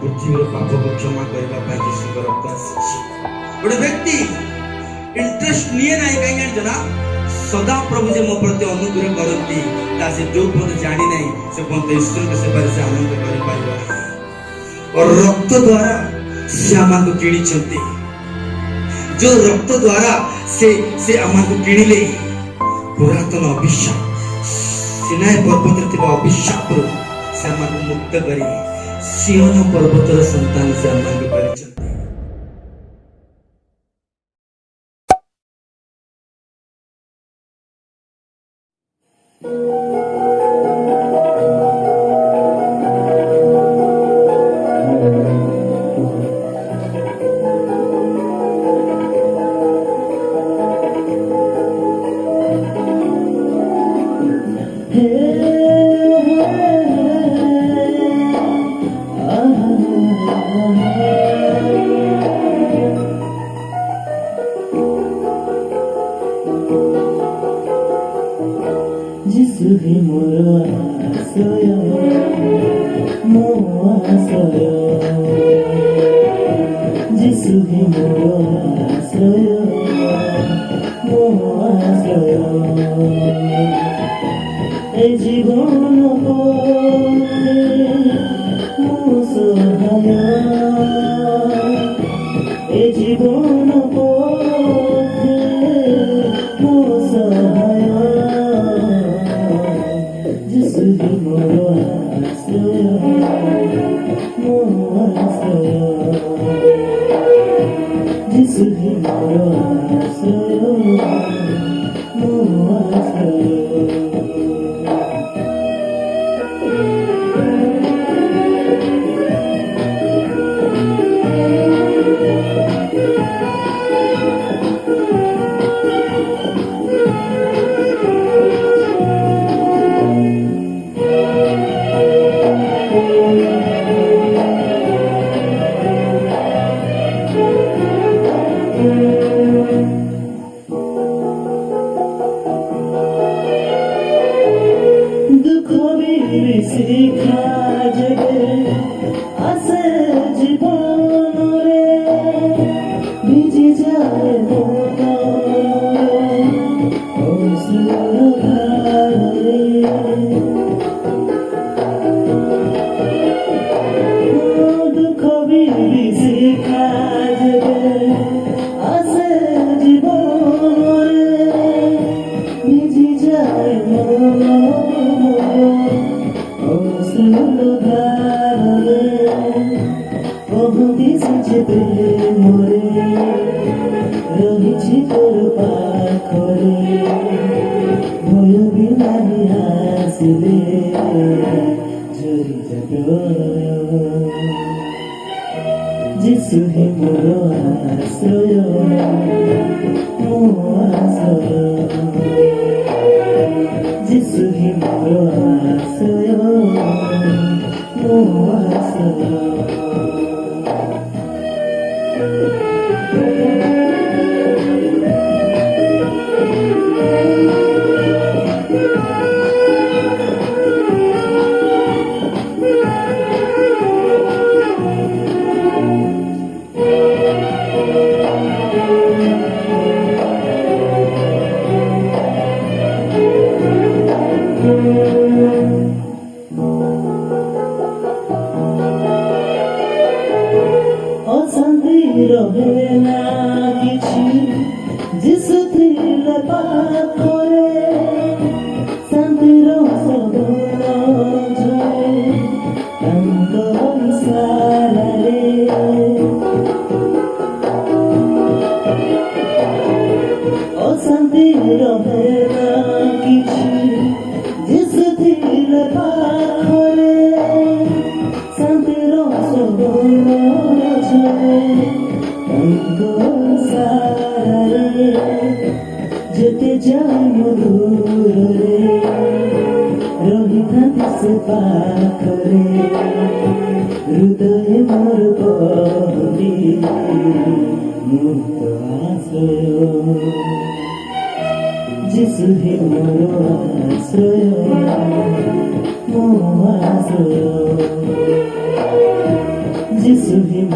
पृथ्वी पाप को क्षमा करने यीशु रक्त आसी गोटे व्यक्ति इंटरेस्ट निये ना कहीं जना सदा प्रभु जे मो प्रति अनुग्रह करती से जो पद जानी नहीं से पद ईश्वर के सेवा से आनंद कर पाइबा और रक्त द्वारा से आमा को किणी छथि जो रक्त द्वारा से आमा को किणिले पुरातन अभिशाप सिनाई पर्वत रे अभिशाप से आमा को मुक्त करी सियोन पर्वतर संतान से आमा को करी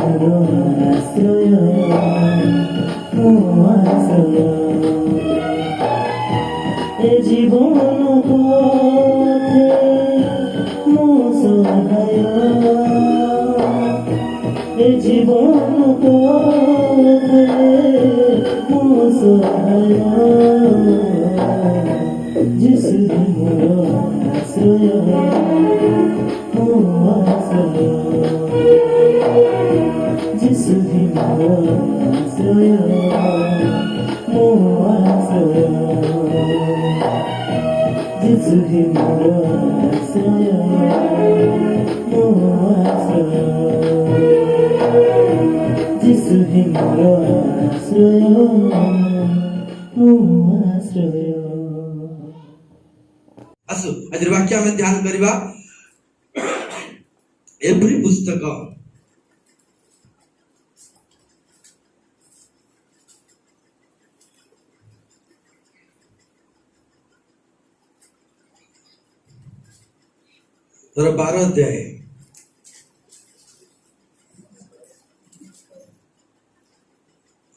ଆଶ୍ରୟ ମୋ ଆଶ୍ରୟ ଏ ଜୀବନ ପଥେ ମୋ ସହାୟ ଏ ଜୀବନ ପଥେ ମୋ ସହାୟ ଯିଶୁ ମୋର ଆଶ୍ରୟ ମୋ ଆଶ୍ରୟ ଯିଶୁ ମୋର ଆଶ୍ରୟ ମୋ ଆଶ୍ରୟ ଯିଶୁ ମୋର ଆଶ୍ରୟ ମୋ ଆଶ୍ରୟ ଯିଶୁ ମୋର ଆଶ୍ରୟ ମୋ ଆଶ୍ରୟ। आसु आज वाक्य आम ध्यान करवा एवरी पुस्तक तर 12 अध्याय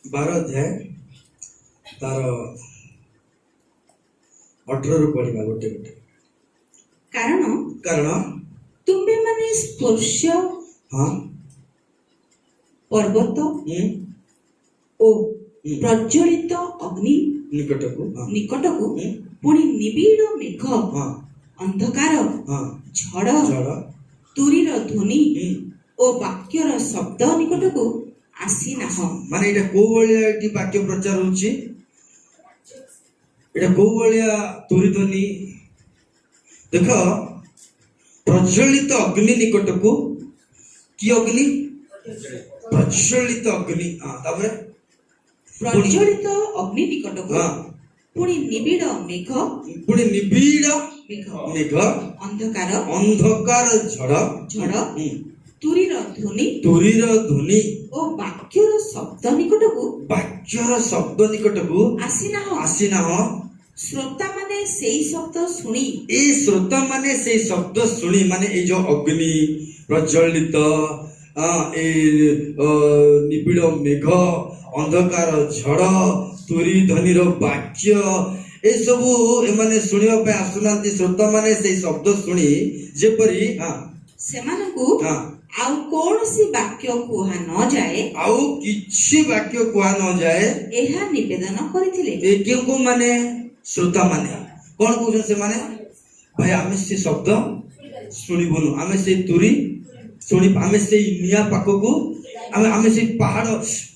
12 अध्याय तार 18 ରୁ पढ़िबा गोटे गोटे कारण कारण तुम्हें माने स्पर्श हाँ पर्वत हम्म ओ प्रज्वलित अग्नि निकटकू हाँ निकटकू पुणी निबिड़ मेघ हाँ अंधकार हाँ झड़ झड़ तुरीर ध्वनि ओ वाक्यर शब्द निकटकू आसी नाह। माने एटा को भलिया एटी वाक्य प्रचार होची एटा को भलिया तुरी ध्वनि देख प्रज्वलित अग्नि निकटकू की अग्नि प्रज्वलित अग्नि हाँ तापर प्रज्वलित अग्नि निकटकू हाँ पुणी निबिड़ मेघ पुणी निबिड़ मेघ मेघ अंधकार अंधकार झड़ झड़ तुरीर ध्वनि तुरीर ध्वनि ओ वाक्यर शब्द निकटकू वाक्यर शब्द निकटकू आसी नाह। श्रोता माने सेई शब्द शुणी ए श्रोता माने से शब्द शुणी माने ए जो अग्नि प्रज्वलित ए निबिड़ मेघ अंधकार झड़ तुरी ध्वनिर वाक्य ए सबु एमाने शुणिबा पे आसुनांती श्रोता माने से शब्द शुणी जेपरी हाँ सेमानकू हाँ आउ कौनसी वाक्य कुहा न जाए आउ किछि वाक्य कुहा न जाए एहा निवेदन करिथिले। ए क्यों को माने श्रोता माने कौन कहउछन से माने भाई आमे से शब्द शुणिबनु आमे से तुरी शुणी आमे से निया पाखकू आमे से पहाड़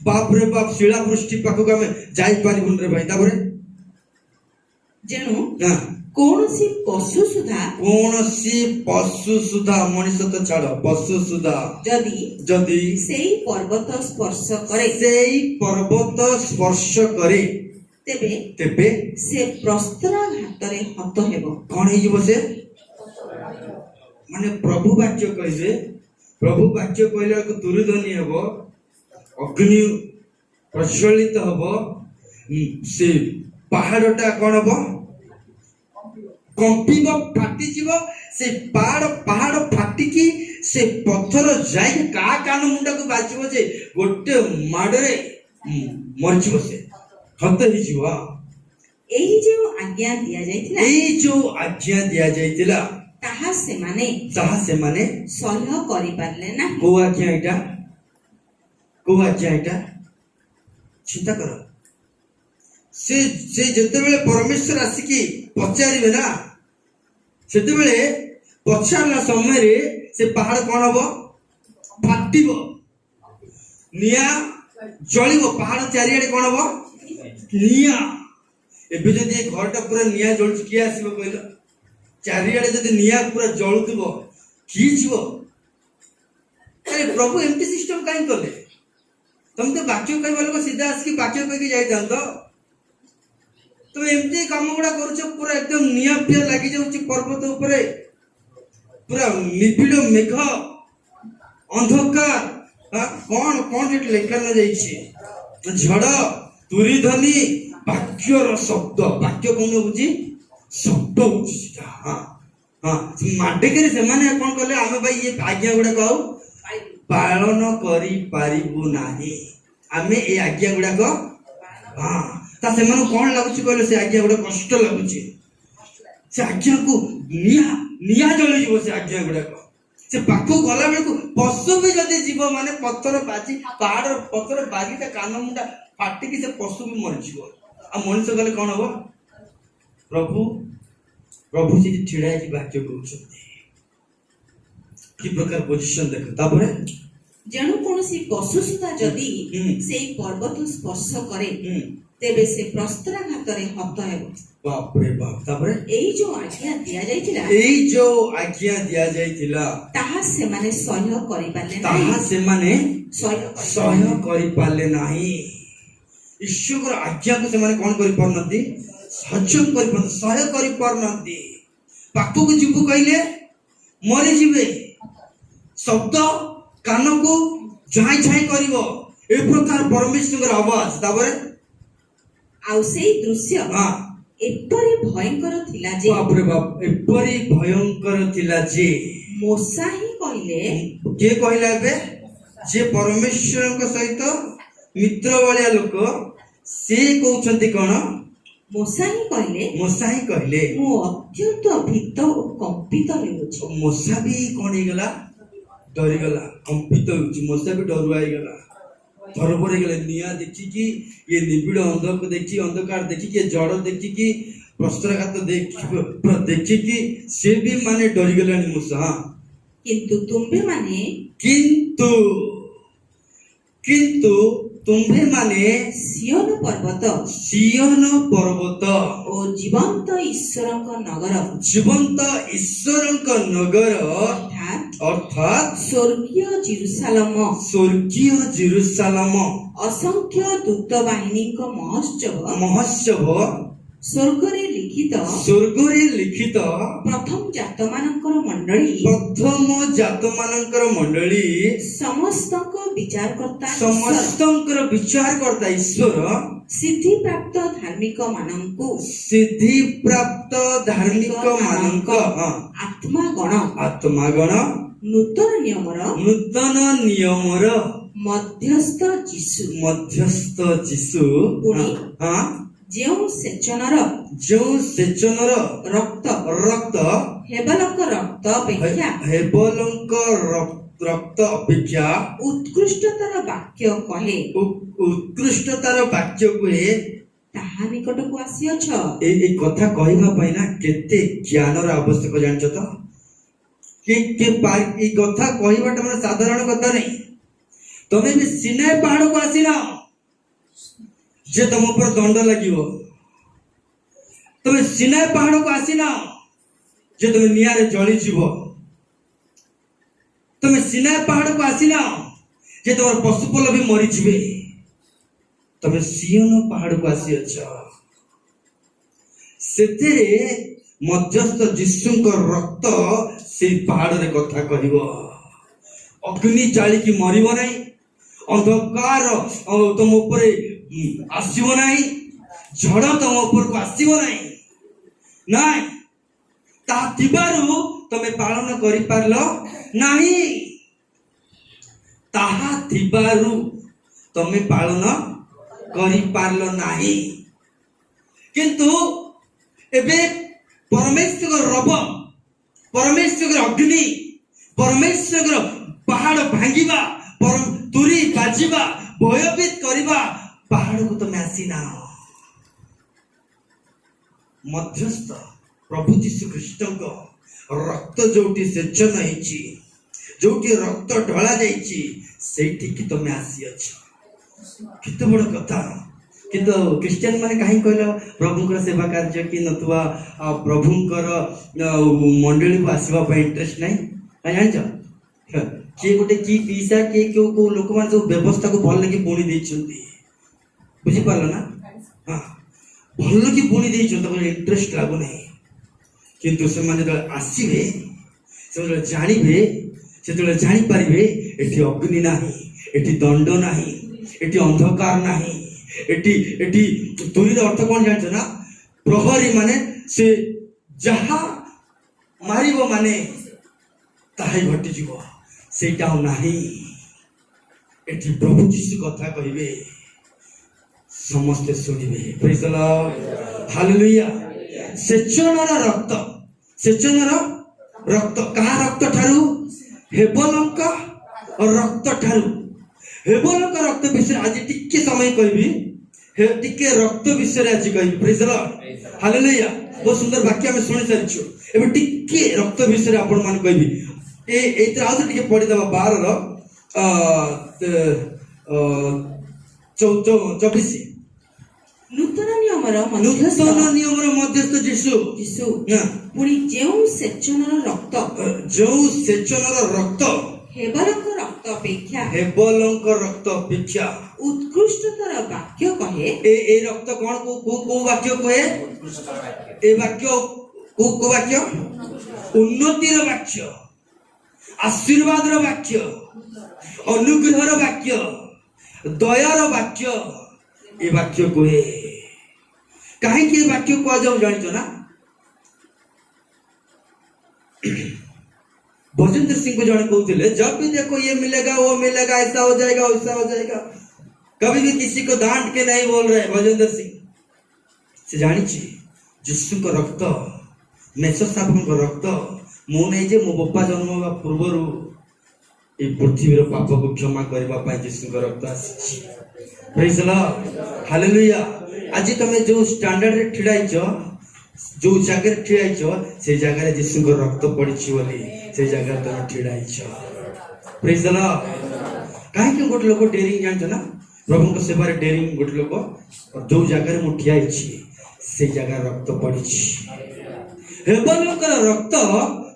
बाप रे बाप शिला पृष्ठि पाखकू आमे जाई पारिबुन रे भाई ताबरे जेणु हां कौनसी पशु सुधा मनीष तो छाड़ पशु सुधा जदि सेई पर्वत स्पर्श करे तेबे से प्रस्त्राघातरे हत हेबो। कौन है से माने प्रभु वाक्य कहले को तुरी ध्वनि हेबो अग्नि प्रज्वलित हेबो से पहाड़टा कौन हेबो कंपिब फाटी जीव से पहाड़ फाटिकी से पत्थर जाई का कान मुंडा को बाजिबो जे गोटे माडरे मरजिबो से हत ही जीव एही जो आज्ञा दिया जायतिला ताहा से माने सह्य करि पारले ना। को आज्ञा एटा चिंता कर से जते बेले परमेश्वर आसिकी पचारिबे ना सेते बेले पचारला समय रे से पहाड़ कोन हबो फाटिबो निया जळिबो पहाड़ चारियाडे कोन हबो निया एबे जदि घरटा पूरा निया जळुछ कि आसीबो कहलो चारियाडे जदि निया पूरा जळुतबो कि छिबो अरे प्रभु एमती सिस्टम काई करले तुम तो वाक्य कहबा लोग सीधा आसी वाक्य कह के जाई जानतो तुम एमती काम गुड़ा करूछ पूरा एकदम निया पिया लागि जाउची पर्वत ऊपर पूरा निबिड़ मेघ अंधकार कौन कौन जेट लेखा न जाइछे झड़ तुरी ध्वनि वाक्यर शब्द वाक्य कौन बुझी शब्द बुझी सीधा हाँ हाँ माडे करे से माने कौन कहले आमे भाई ये आज्ञा गुड़ा कहू पालन करि पारिबु नाही आमे ए आज्ञा गुडाक हाँ ता से मन कौन लगुची कहले से आज्ञा गुडा कष्ट लगुची से आज्ञा को निया जली जीव से आज्ञा गुडाक से पाखु गला बेल को पशु भी जदि जीव माने पत्थर बाजी पहाड़ पत्थर बाजी ता कान मुंडा फाटी की से पशु भी मर जीव आ मनुष्य गले कौन हो प्रभु प्रभु जी छिड़ा की वाक्य कहउछथि कि प्रकार पोजीशन देखो तापरे जणु कोनोसी पशु सुता जदि सेई पर्वत स्पर्श करे तेबे से प्रस्त्राघातरे हत हेबो बाप रे बाप तापरे एई जो आज्ञा दिया जायतिला ताहा से माने सह्य करि पाले नाही ईश्वर आज्ञा को से माने कोन करि परनती हजम करि पर सह्य करि परनती पापु को जीव कहले मरि जीवे शब्द कान को झाई झाई करिवो ए प्रकार परमेश्वर आवाज ताबरे आउ सेई दृश्य हां एपरि भयंकर थिला जे बाप रे बाप एपरि भयंकर थिला जे मोसा ही कहले के कहला बे जे परमेश्वर के सहित मित्र वालिया लोक से कहउछंती कोन मोसा ही कहले मो अत्यंत भीत और कंपित हेउछि मोसा भी कोन हे गला डरी गला कंपित होउछि मोसा भी डरुआई गला थरबर हे गले निया देखि कि ये निबिड़ अंधक देखि अंधकार देखि कि जड़ देखि कि प्रस्त्रघात देखि कि से भी माने डरी गलानी मोसा किंतु तुम्बे माने किंतु तुम्भे माने सियोन पर्वत ओ जीवंत ईश्वरंक नगर अर्थात स्वर्गीय जेरुसालम असंख्य दूत बाहिनी महोत्सव स्वर्गरे लिखित प्रथम जात मानकर मंडली समस्तंकर विचारकर्ता ईश्वर सिद्धि प्राप्त धार्मिक मानक आत्मागण नूतन नियमर मध्यस्थ जीसु जो सेचनर रक्त हेबलंक रक्त अपेक्षा उत्कृष्टतर वाक्य कहे ताहा निकट को आसीअछ ए कथा कहबा पई ना केते ज्ञानर आवश्यक जानछ तो के ए कथा कहबाटा माने साधारण कथा नहीं तमे भी सिनाई पहाड़ को आसीना जे तुम ऊपर दंड लगिवो तमे सिनाई पहाड़ को आसीना जे तुम नियारे जली जीवो तमे सिनाई पहाड़ को आसीना जे तुम पशुपल भी मरी जीवे तमे सियोन पहाड़ को आसी अछ सेतेरे मध्यस्थ जीशुंक रक्त से पहाड़ रे कथा कहबो अग्नि जाली की मरिबो नाही अंधकार तुम ऊपर आसीबो नाही झड़ तुम ऊपर को आसीबो नाही नाही ता तिबारु तमे पालन करि पारलो नाही ताहा तिबारु तमे पालन करि पारलो नाही किंतु एबे परमेश्वर रब परमेश्वर अग्नि परमेश्वर पहाड़ भांगिबा तुरी बाजिबा भयभीत करिबा पहाड़ को तमे आसीना मध्यस्थ प्रभु जीशु ख्रीष्ट रक्त जोटी सेचन होईची जोटी रक्त ढला जाईची सेठी की तमे आसी अछ कित बड़ कथा किंतु क्रिश्चियन माने काहे कहलो प्रभुकर सेवा कार्य कि नतुवा प्रभुकर मंडली को आसीबा पे इंटरेस्ट नाही काहे जानछ के गोटे की पीसा के को लोक मान जो व्यवस्था को भल लगी बुणी दैछंती बुझी पालो ना हां भल लगी बुणी दैछंती तो इंटरेस्ट लागो नाही किंतु से माने तो आसीबे से जानिबे से तो जानि परिबे एठी अग्नि नाही एठी दंड नाही एठी अंधकार नाही एटी तुरी अर्थ कौन जानछ ना प्रहरी माने से जहा मारिबो माने ताहाई घटी जीवो सेटा नाही एठी प्रभु जीशु कथा कहिबे समस्त सुनिबे प्रेज द लॉर्ड हालेलुया सेचनर रक्त कहा रक्त ठारू हेबलंक रक्त ठारू हेबलंक रक्त विषय आज टिके समय कहबी हे टिके रक्त विषय आज कहबी प्रेज द लॉर्ड हालेलुया बहुत सुंदर वाक्य हम सुनि सारिछु एबे टिके रक्त विषय आपण मान कहबी एतर आउ टिके पढि दबा 12 रो 24 नूतन नियमर मध्यस्थ जीशु पुणी जेउ सेचनर रक्त हेबलंक रक्त अपेक्षा उत्कृष्टतर वाक्य कहे ए रक्त कौन को वाक्य कहे ए वाक्य को वाक्य उन्नतिर वाक्य आशीर्वाद वाक्य अनुग्रह वाक्य दयार वाक्य ए वाक्य कहे कहीं वाक्य कह जाऊ जान ना भजेंद्र सिंह को जन कहते जब भी देखो ये मिलेगा वो मिलेगा ऐसा हो जाएगा वैसा हो जाएगा कभी भी किसी को डांट के नहीं बोल रहे भजेंद्र सिंह से जानी जीशु को रक्त मेसो साहब को रक्त मु नहीं जे मो बापा जन्म होगा पूर्वर ये पृथ्वी पाप को क्षमा करने जीशु को रक्त आसी प्रेज द लॉर्ड हालेलुया आज तुम जो स्टैंडर्ड रे ठिड़ाइछ जो जगह ठिड़ाइछ से जगह जीशु को रक्त पड़िछि बोली से जगह तुम ठिड़ाइछ प्रेज द लॉर्ड काहे कि गोटे लोक डेरिंग जान ना प्रभु को सेवा रे डेरिंग गोटे लोक जो जगह मु ठियाइछि से जगह रक्त पड़िछि हेबलकर रक्त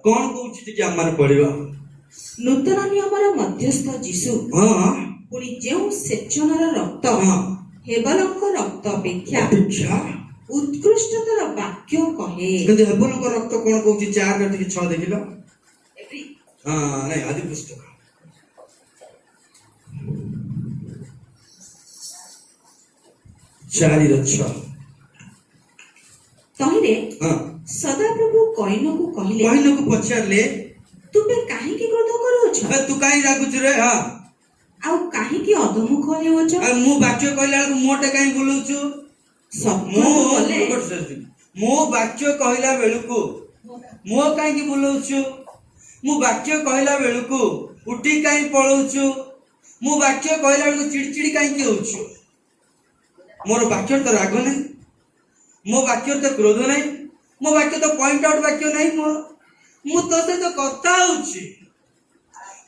कौन कहउछि कि हमन पड़िबा नूतन नियमर मध्यस्थ जीशु हां पुणी जेउ सेचनर रक्त हां हेबलंक रक्त अपेक्षा उत्कृष्टतर वाक्य कहे 근데 हेबलंक रक्त कौन कहउछि 4 रे 6 देखिलो हां नहीं आदि पुस्तक 4 रे 6 तहिरे हां सदाप्रभु कहिनो को पछारले तुमे काहे की क्रोध करूछ तू काई रागुछ रे हां आउ काहे की अधमुख हेउछ मु वाक्य कहला मोटे काई बोलुछु मो वाक्य कहला बेलुकु मो काई की बोलुछु मु वाक्य कहला बेलुकु उठी काई पळुछु मु वाक्य कहला बेलुकु चिड़चिड़ी काई की होछु मोर वाक्य तो राग नहीं मो वाक्य तो क्रोध नहीं मो वाक्य तो पॉइंट आउट वाक्य नहीं मु तो से तो कथा होछि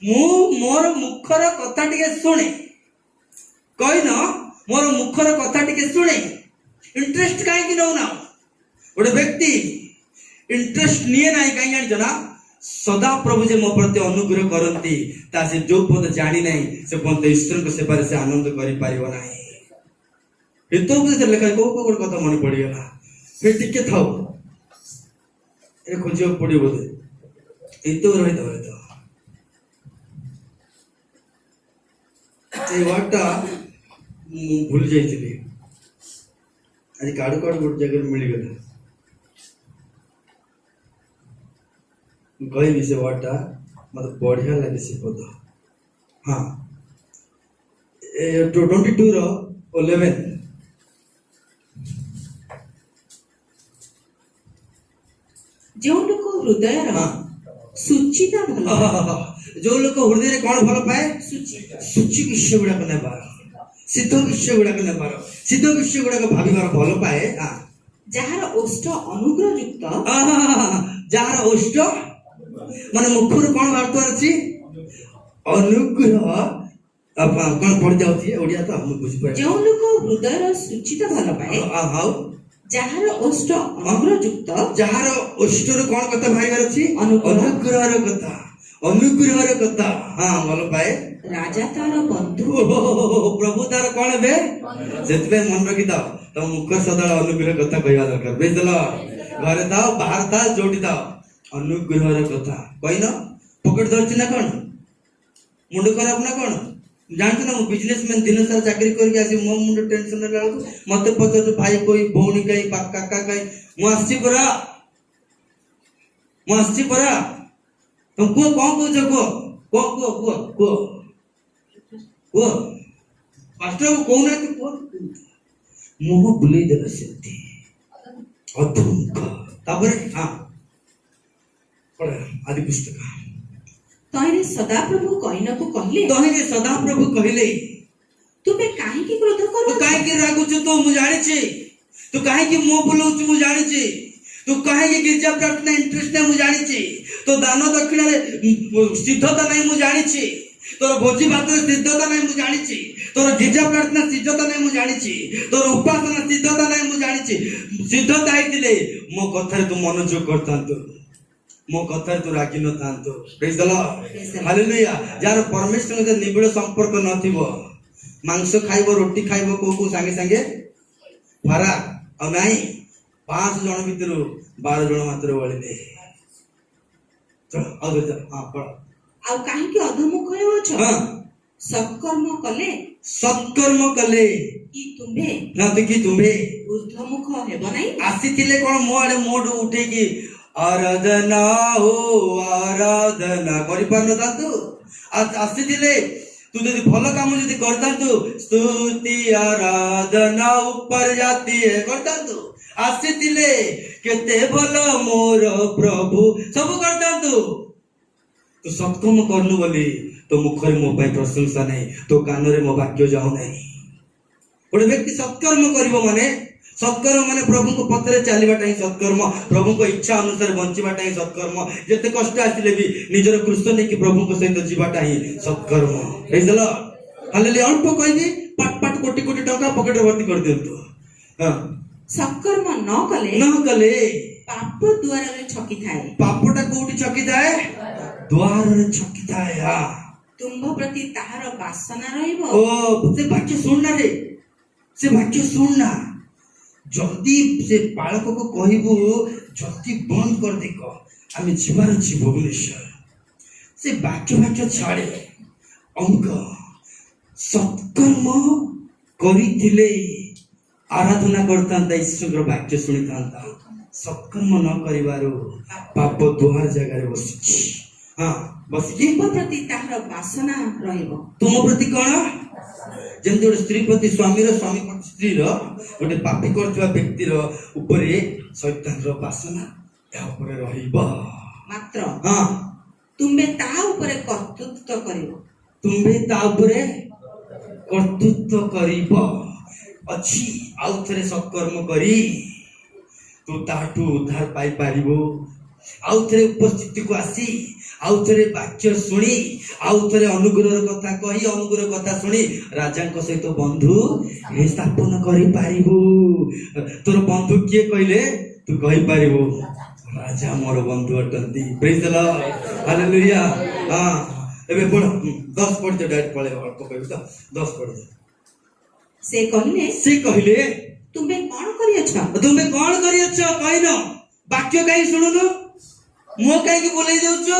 मु मोर मुखर कथा टिके सुने कहिन मोर मुखर कथा टिके सुने इंटरेस्ट काहे कि नौ ना गोटे व्यक्ति इंटरेस्ट निये नाही काहे जानि जना सदा प्रभु जे मो प्रति अनुग्रह करंती ता से जो पद जानि नाही से पद ईश्वर को सेवा से आनंद करि पारिबो नाही एतो बुझे लेखा को गोटे कथा मन पड़ी गला फिर टिके थाओ ए खोजियो पड़ी बोले एतो रहि दवे तो ए वाटा भूल जाइथिली आज काडू काडू गोटे जगह मिल गला गई से वाटा मत बढ़िया लगे से पद हाँ 22 रो 11 जो लोक हृदय सुचिता भल जो लोक हृदय कौन भल पाए सुचि विषय गुड़ाक नेबार सिद्ध विषय गुड़ाक नेबार सिद्ध विषय गुड़ाक भाविबार भल पाए जहार ओष्ठ अनुग्रह युक्त जहार ओष्ठ माने मुखर कौन बात अछि अनुग्रह कौन पड़ जाउथि ओडिया तो हम बुझ पाए जो लोक हृदय सुचिता भल पाए हाउ जहार ओष्ठ अनुग्रह युक्त जहार ओष्ठ रो कौन कथा भाइबार अछि अनुग्रह रो कथा हां भल पाए राजा तार बंधु प्रभु तार कौन बे सेतबे मन रखि दाओ तो मुख सदा अनुग्रह कथा कहवा दरकार बेजला घरे दाओ बाहर ता जोडी दाओ अनुग्रह रो कथा कहिनो पकड़ धरछि ना कोन मुंड खराब ना कोन जानते ना बिजनेसमैन दिन सारा चाकरी करके आसी मो मुंड टेंशन रे लागो मते पचो भाई कोई भौणी कई काका कई मु आसी परा तुम को कौन को जको को କୁହ ପାଷ୍ଟର କହୁନାହାନ୍ତି କୁହ ମୁହଁ ବୁଲେଇ ଦେବେ ସେମିତି ଅଧୁଙ୍କ ତାପରେ ହଁ ପଢ ଆଦି ପୁସ୍ତକ ତହିଁରେ ସଦାପ୍ରଭୁ କଇନକୁ କହିଲେ ତହିଁରେ ସଦାପ୍ରଭୁ କହିଲେ ତୁମେ କାହିଁକି କ୍ରୋଧ ତୁ କରୁଛ? କାହିଁକି ରାଗୁଛୁ ତୁ ମୁଁ ଜାଣିଛି ତୁ କାହିଁକି ମୁହଁ ବୁଲଉଛୁ ମୁଁ ଜାଣିଛି ତୁ କାହିଁକି ଗିର୍ଜା ପ୍ରାର୍ଥନା ଇଣ୍ଟରେଷ୍ଟ ନାହିଁ ମୁଁ ଜାଣିଛି ତୋ ଦାନ ଦକ୍ଷିଣାରେ ସିଦ୍ଧତା ନାହିଁ ମୁଁ ଜାଣିଛି ତୋର ଭୋଜି ଭାତରେ ସିଦ୍ଧତା ନାହିଁ ମୁଁ ଜାଣିଛି ତୋର ଗିର୍ଜା ପ୍ରାର୍ଥନା ସିଦ୍ଧତା ନାହିଁ ମୁଁ ଜାଣିଛି ତୋର ଉପାସନା ସିଦ୍ଧତା ନାହିଁ ମୁଁ ଜାଣିଛି ସିଦ୍ଧତା ହେଇଥିଲେ ମୋ କଥାରେ ତୁ ମନୋଯୋଗ କରିଥାନ୍ତୁ ମୋ କଥାରେ ତୁ ରାଗି ନଥାନ୍ତୁ ପ୍ରେଜ୍ ଦ ଲର୍ଡ ହାଲେଲୁୟା ଯାହାର ପରମେଶ୍ୱର ସହିତ ନିବିଡ଼ ସମ୍ପର୍କ ନଥିବ ମାଂସ ଖାଇବ ରୋଟି ଖାଇବ କୋଉ ସାଙ୍ଗେ ସାଙ୍ଗେ ଫରାକ ଆଉ ନାହିଁ 500 ଜଣ ଭିତରୁ 12 ଜଣ ମାତ୍ର ବଳିଲେ ଆଉ କାହିଁକି ଅଧମୁଖ ହେଉଛ? ହଁ ସତ୍କର୍ମ କଲେ ସତ୍କର୍ମ କଲେ କି ତୁମ୍ଭେ କି ତୁମ୍ଭେ ଊର୍ଦ୍ଧ୍ୱମୁଖ ହେବ ନାହିଁ? ଆସିଥିଲେ କଣ ମୋ ଆଡେ ମୋଠୁ ଉଠେଇକି ଆରାଧନା ଓ ଆରାଧନା କରିପାରିନଥାନ୍ତୁ ଆସିଥିଲେ ତୁ ଯଦି ଭଲ କାମ ଯଦି କରିଥାନ୍ତୁ ସ୍ତୁତି ଆରାଧନା ଉପରେ ଜାତି କରିଥାନ୍ତୁ ଆସିଥିଲେ କେତେ ଭଲ ମୋର ପ୍ରଭୁ ସବୁ କରିଥାନ୍ତୁ ତୁ ସତ୍କର୍ମ କରନୁ ବୋଲି ତୋ ମୁଖରେ ମୋ ପାଇଁ ପ୍ରଶଂସା ନାହିଁ ତୋ କାନରେ ମୋ ବାକ୍ୟ ଯାଉ ନାହିଁ ଗୋଟେ ବ୍ୟକ୍ତି ସତ୍କର୍ମ କରିବ ମାନେ ସତ୍କର୍ମ ମାନେ ପ୍ରଭୁଙ୍କ ପଥରେ ଚାଲିବାଟା ହିଁ ସତ୍କର୍ମ ପ୍ରଭୁଙ୍କ ଇଚ୍ଛା ଅନୁସାରେ ବଞ୍ଚିବାଟା ହିଁ ସତ୍କର୍ମ ଯେତେ କଷ୍ଟ ଆସିଲେ ବି ନିଜର କୃଷ୍ଣ ନେଇକି ପ୍ରଭୁଙ୍କ ସହିତ ଯିବାଟା ହିଁ ସତ୍କର୍ମ ହେଇଦେଲ ହାଲେଲୁୟା ଅଳ୍ପ କହିବି ପାଟ ପାଟ କୋଟି କୋଟି ଟଙ୍କା ପକେଟରେ ଭର୍ତ୍ତି କରିଦିଅନ୍ତୁ ହଁ ସତ୍କର୍ମ ନ କଲେ ପାପ ଦୁଆରରେ ଛକିଥାଏ ପାପଟା କୋଉଠି ଛକିଥାଏ ଦ୍ୱାରରେ ଛକିଥାଏ ତୁମ୍ଭ ପ୍ରତି ତାହାର ବାସନା ରହିବ ଓ ସେ ବାକ୍ୟ ଶୁଣ ନା ରେ ସେ ବାକ୍ୟ ଶୁଣ ନା जल्दी से बालक को कहबू जल्दी बंद कर दे आम जीवार अच्छी भुवनेश्वर से वाक्य छाड़े अंक सत्कर्म करिथिले आराधना करता ईश्वर वाक्य शुणी था सत्कर्म न करिवारो पाप दुआर जगह बसी हाँ बसी तुम प्रति ताହାର ବାସନା ରହିବ तुम प्रति कौन जमी गोटे स्त्री प्रति स्वामी स्वामी प्रति स्त्री गोटे पापी करथिबा व्यक्तिर उपरे शैतानर बासना या उपरे रहिबो मात्र हां तुमे ता उपरे कर्तृत्व करिवो तुमे ता उपरे कर्तृत्व करिवो अछि आउ थरे सत्कर्म करी तू ताठू उद्धार पाई पारिबो आउ थरे उपस्थिति को आसी आउ थरे वाक्य शुणी आउ थरे अनुग्रह कथा कही अनुग्रह कथा शुणी राजा सहित बंधु स्थापन करि पारिबु तोर बंधु किए कहले तू कहि पारिबु राजा मोर बंधु अटंती प्रेज द लॉर्ड हालेलुया हां एबे पढ़ 10 पढ़ दे डाइट पढ़े अल्प कहबी तो 10 पढ़ दे से कहले तुमे कोन करियछ कहिनो वाक्य काई सुनुनु मो काई की बोलै देउछु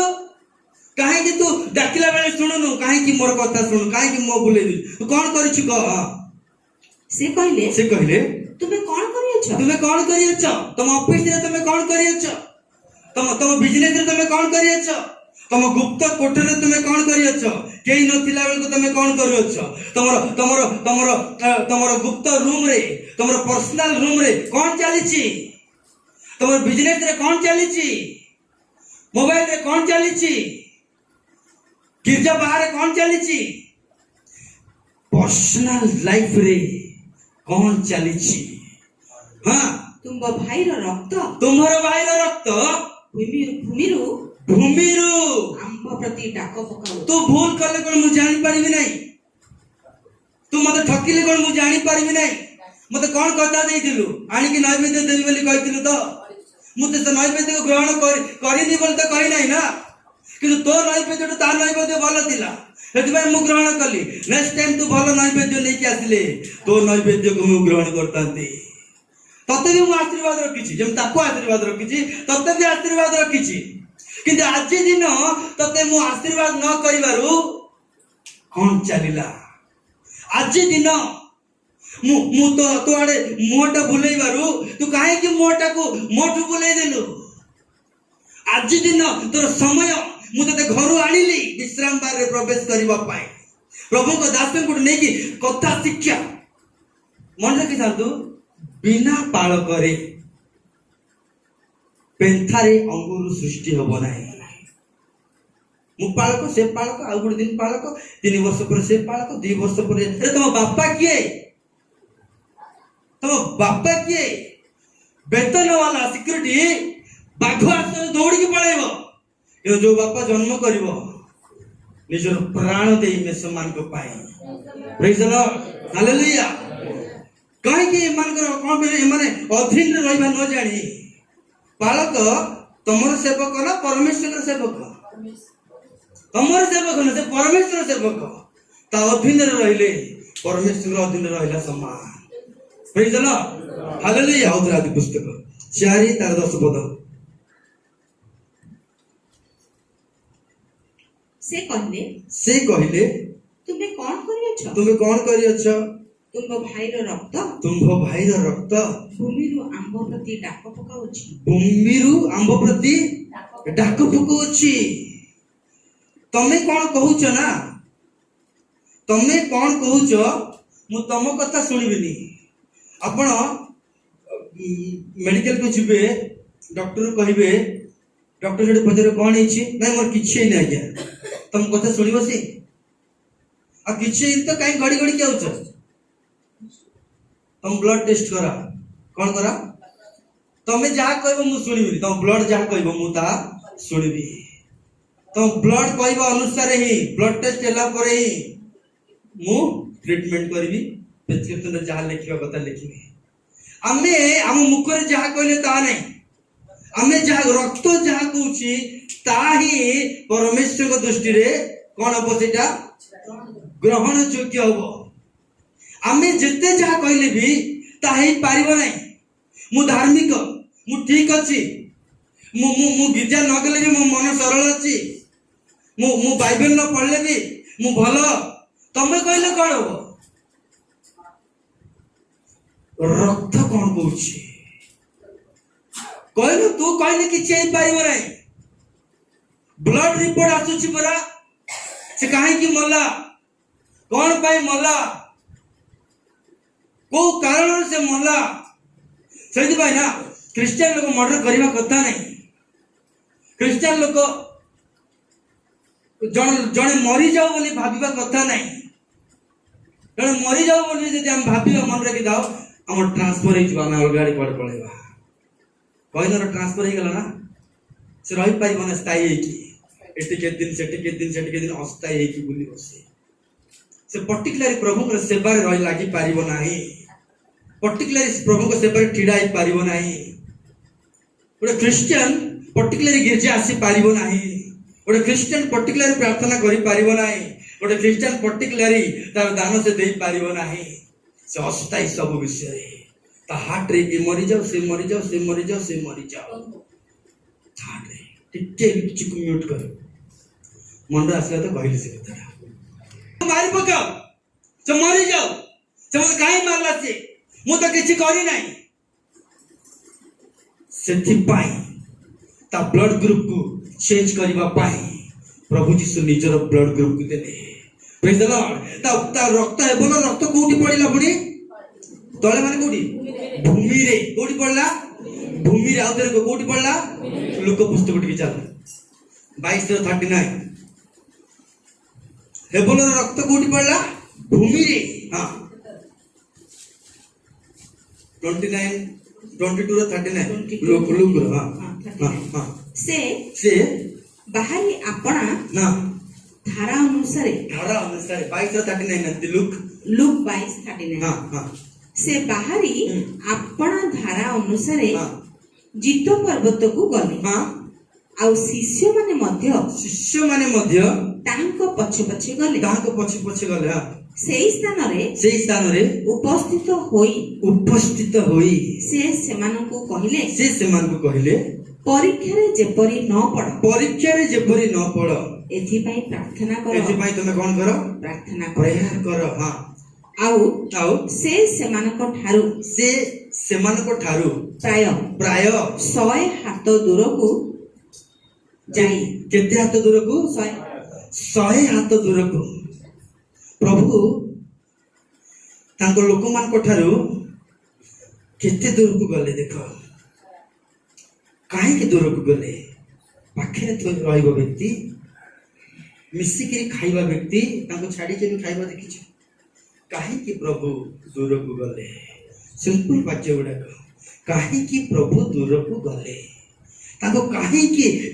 काहे कि तू डाकिला बेले सुनुनु काहे कि मोर कथा सुनु काहे कि मो बोलै दे तू कोन करिछु क से कहले तुमे कोन करियछ तुम ऑफिस रे तुमे कोन करियछ तुम बिजनेस रे तुमे कोन करियछ तुम गुप्त कोठरी रे तुमे कोन करियछ केही नथिला बेले को तुमे कोन करियछ तमरो गुप्त रूम रे तमरो पर्सनल रूम रे कोन चलीछि तमरो बिजनेस रे कोन चलीछि मोबाइल रे कोन चलीछि गिरजा बाहर कौन चली पर्सनल लाइफ रे कौन चली हाँ तुम्हार भाई रक्त भूमिरु आंब प्रति डाक पकाउ तू भूल करले कोन मु जानि परिबि नै तू मते ठकिले कोन मु जानि परिबि नै मते कोन कथा देइथिलु आनी कि नैवेद्य देबि बोली कहिथिलु तो मु ते नैवेद्य को ग्रहण करिनी बोल तो कहि नै ना किंतु तो नैवेद्य ता नैवेद्य भल थिला सेति मु ग्रहण कली नेक्स्ट टाइम तू भल नैवेद्य नै कि आसिले तो नैवेद्य को मु ग्रहण करतांती तते भी मु आशीर्वाद रखिछि जेम ताको आशीर्वाद रखिछि तते भी आशीर्वाद रखिछि किंतु आज दिन तते मु आशीर्वाद न करिवारु कोन चलिला आज दिन मु तो आडे मोटा बुलेइबारु तू काहे कि मोटा को मोठु बुलेइ देलु आज दिन तोर समय मु तते घरु आनिली विश्राम बार रे प्रवेश करिबा पाए प्रभु को दास को नहीं कि कथा शिक्षा मन रखी था बिना पालक पेंथारे अंगुर सृष्टि हम ना मु पालक से पालक आउ गोटे दिन पालक 3 वर्ष पर से पालक 2 वर्ष पर अरे तुम बापा किए वेतन वाला सिक्योरिटी बाघ आस दौड़ की पड़ेब ये जो बापा जन्म कर निजर प्राण दे मेषमान को पाए प्रेज द लॉर्ड हालेलुया कहीं कौन माने अधीन रहा न जानी पालक तमर सेवक ना परमेश्वर सेवक तमर सेवक ना से परमेश्वर सेवक ता अधीन रहिले परमेश्वर अधीन रहिला समान प्रेज द लॉर्ड हालेलुया आदि पुस्तक 4 तार 10 पद से कहले तुमे कौन करियछ तुम भाईर रक्त भूमिरु आंब प्रति डाक पकाउछि तमे कौन कहूच ना तमे कौन कहूच मु तम कथा सुनिबिनी आपण मेडिकल को जिबे डॉक्टर कहबे डॉक्टर जेडे पजरे कौन हिची नहीं मोर किछि नै आज्ञा तुम कथा सुनिबो से आ किछि तो काई गड़ी गड़ी के आउछ तुम ब्लड टेस्ट करा कौन करा तमे जा कहबो मु सुनिबी तुम ब्लड जा कहबो मु ता सुनिबी तुम ब्लड कहबो अनुसार ही ब्लड टेस्ट होला परे ही मु ट्रीटमेंट करबी प्रेस्क्रिप्शन रे जा लिखिबा कथा लिखिबी आमे हम मुख रे जा कहले ता नहीं आमे जा रक्त जा कहूची ता ही परमेश्वर को दृष्टि रे कौन हम सेटा ग्रहण योग्य हो आमे जिते जा कहले भी ता ही पारिबो नहीं मु धार्मिक मु ठीक अछि मु गिरजा न गले भी मो मन सरल अछि मु बाइबल न पढ़ले भी मु भलो तमे कहले कौन हो रक्त कौन कहूची कहले तू कहले कि चेई पारिबो नहीं ब्लड रिपोर्ट आसुची परा से काहे कि मल्ला कौन पाई मल्ला को कारण से मल्ला सेति भाई ना क्रिश्चियन लोग मर्डर करबा कथा नहीं क्रिश्चियन लोग जने मरी जाओ बोली भाबिबा कथा नहीं जने मरी जाओ बोली जदि हम भाबिबा मन रखि दाओ हम ट्रांसफर हे जबा ना अलगाड़ी पड़ पड़ेबा कहनर ट्रांसफर हे गेला ना से रही पारिबो ना स्थायी हे कि एटी के दिन अस्थायी हे कि बुली बसे से पर्टिकुलर प्रभु को सेवा रे रही लागी पारिबो नाही पर्टिकुलर प्रभु को सेवा रे ठिडा हे पारिबो नाही ओडे क्रिश्चियन पर्टिकुलर गिरजा आसी पारिबो नाही ओडे क्रिश्चियन पर्टिकुलर प्रार्थना करि पारिबो नाही ओडे क्रिश्चियन पर्टिकुलर तार दान से देई पारिबो नाही से अस्थायी सब विषय रे ता हार्ट रे के मरि जाओ से मरि जाओ से मरि जाओ से मरि जाओ हार्ट रे टिके चिक म्यूट कर मन रे आसला तो कहली से कथा मारी पकाओ से मरि जाओ से मते काई मारला से मु तो किछि करी नाही सेथि पाई ता ब्लड ग्रुप को चेंज करबा पाई प्रभु जीसु निजर ब्लड ग्रुप को देले प्रेज द लॉर्ड ता रक्त हेबो ना रक्त कोठी पड़िला पुनी तळे माने कोठी भूमि रे कोठी पड़ला भूमि रे आउतरे को कोठी पड़ला लोक पुस्तक टिके चल 22:39 हेबो ना रक्त कोठी पड़ला भूमि रे हां 22:39 लोक हां हां से बाहरी आपणा ना धारा अनुसार 22:39 नंती लुक 22:39 हां हां से बाहरी आपणा धारा अनुसार हां जित पर्वत को गले हां आ शिष्य माने मध्य तांको पछे पछे गले हां सेई स्थान रे उपस्थित होई से सेमान को कहिले परीक्षा रे जेपरी न पड़ एथि पई प्रार्थना करो एथि पई तमे कोन करो प्रार्थना प्रेयर करो हां आउ से सेमानको ठारू प्राय 100 हाथ दूर को जाई केते हाथ दूर को 100 हाथ दूर को प्रभु तांको लोक मान ठारू केते दूर को गले देख कहीं दूर को गले पाखे तो रहिबो व्यक्ति मिसिकी खाइबा व्यक्ति तांको छाड़ी जे खाइबा देखिछ कहीं प्रभु दूर को गले सिंपल वाक्य गुड़ाक कहीं प्रभु दूर को गले ताको कहीं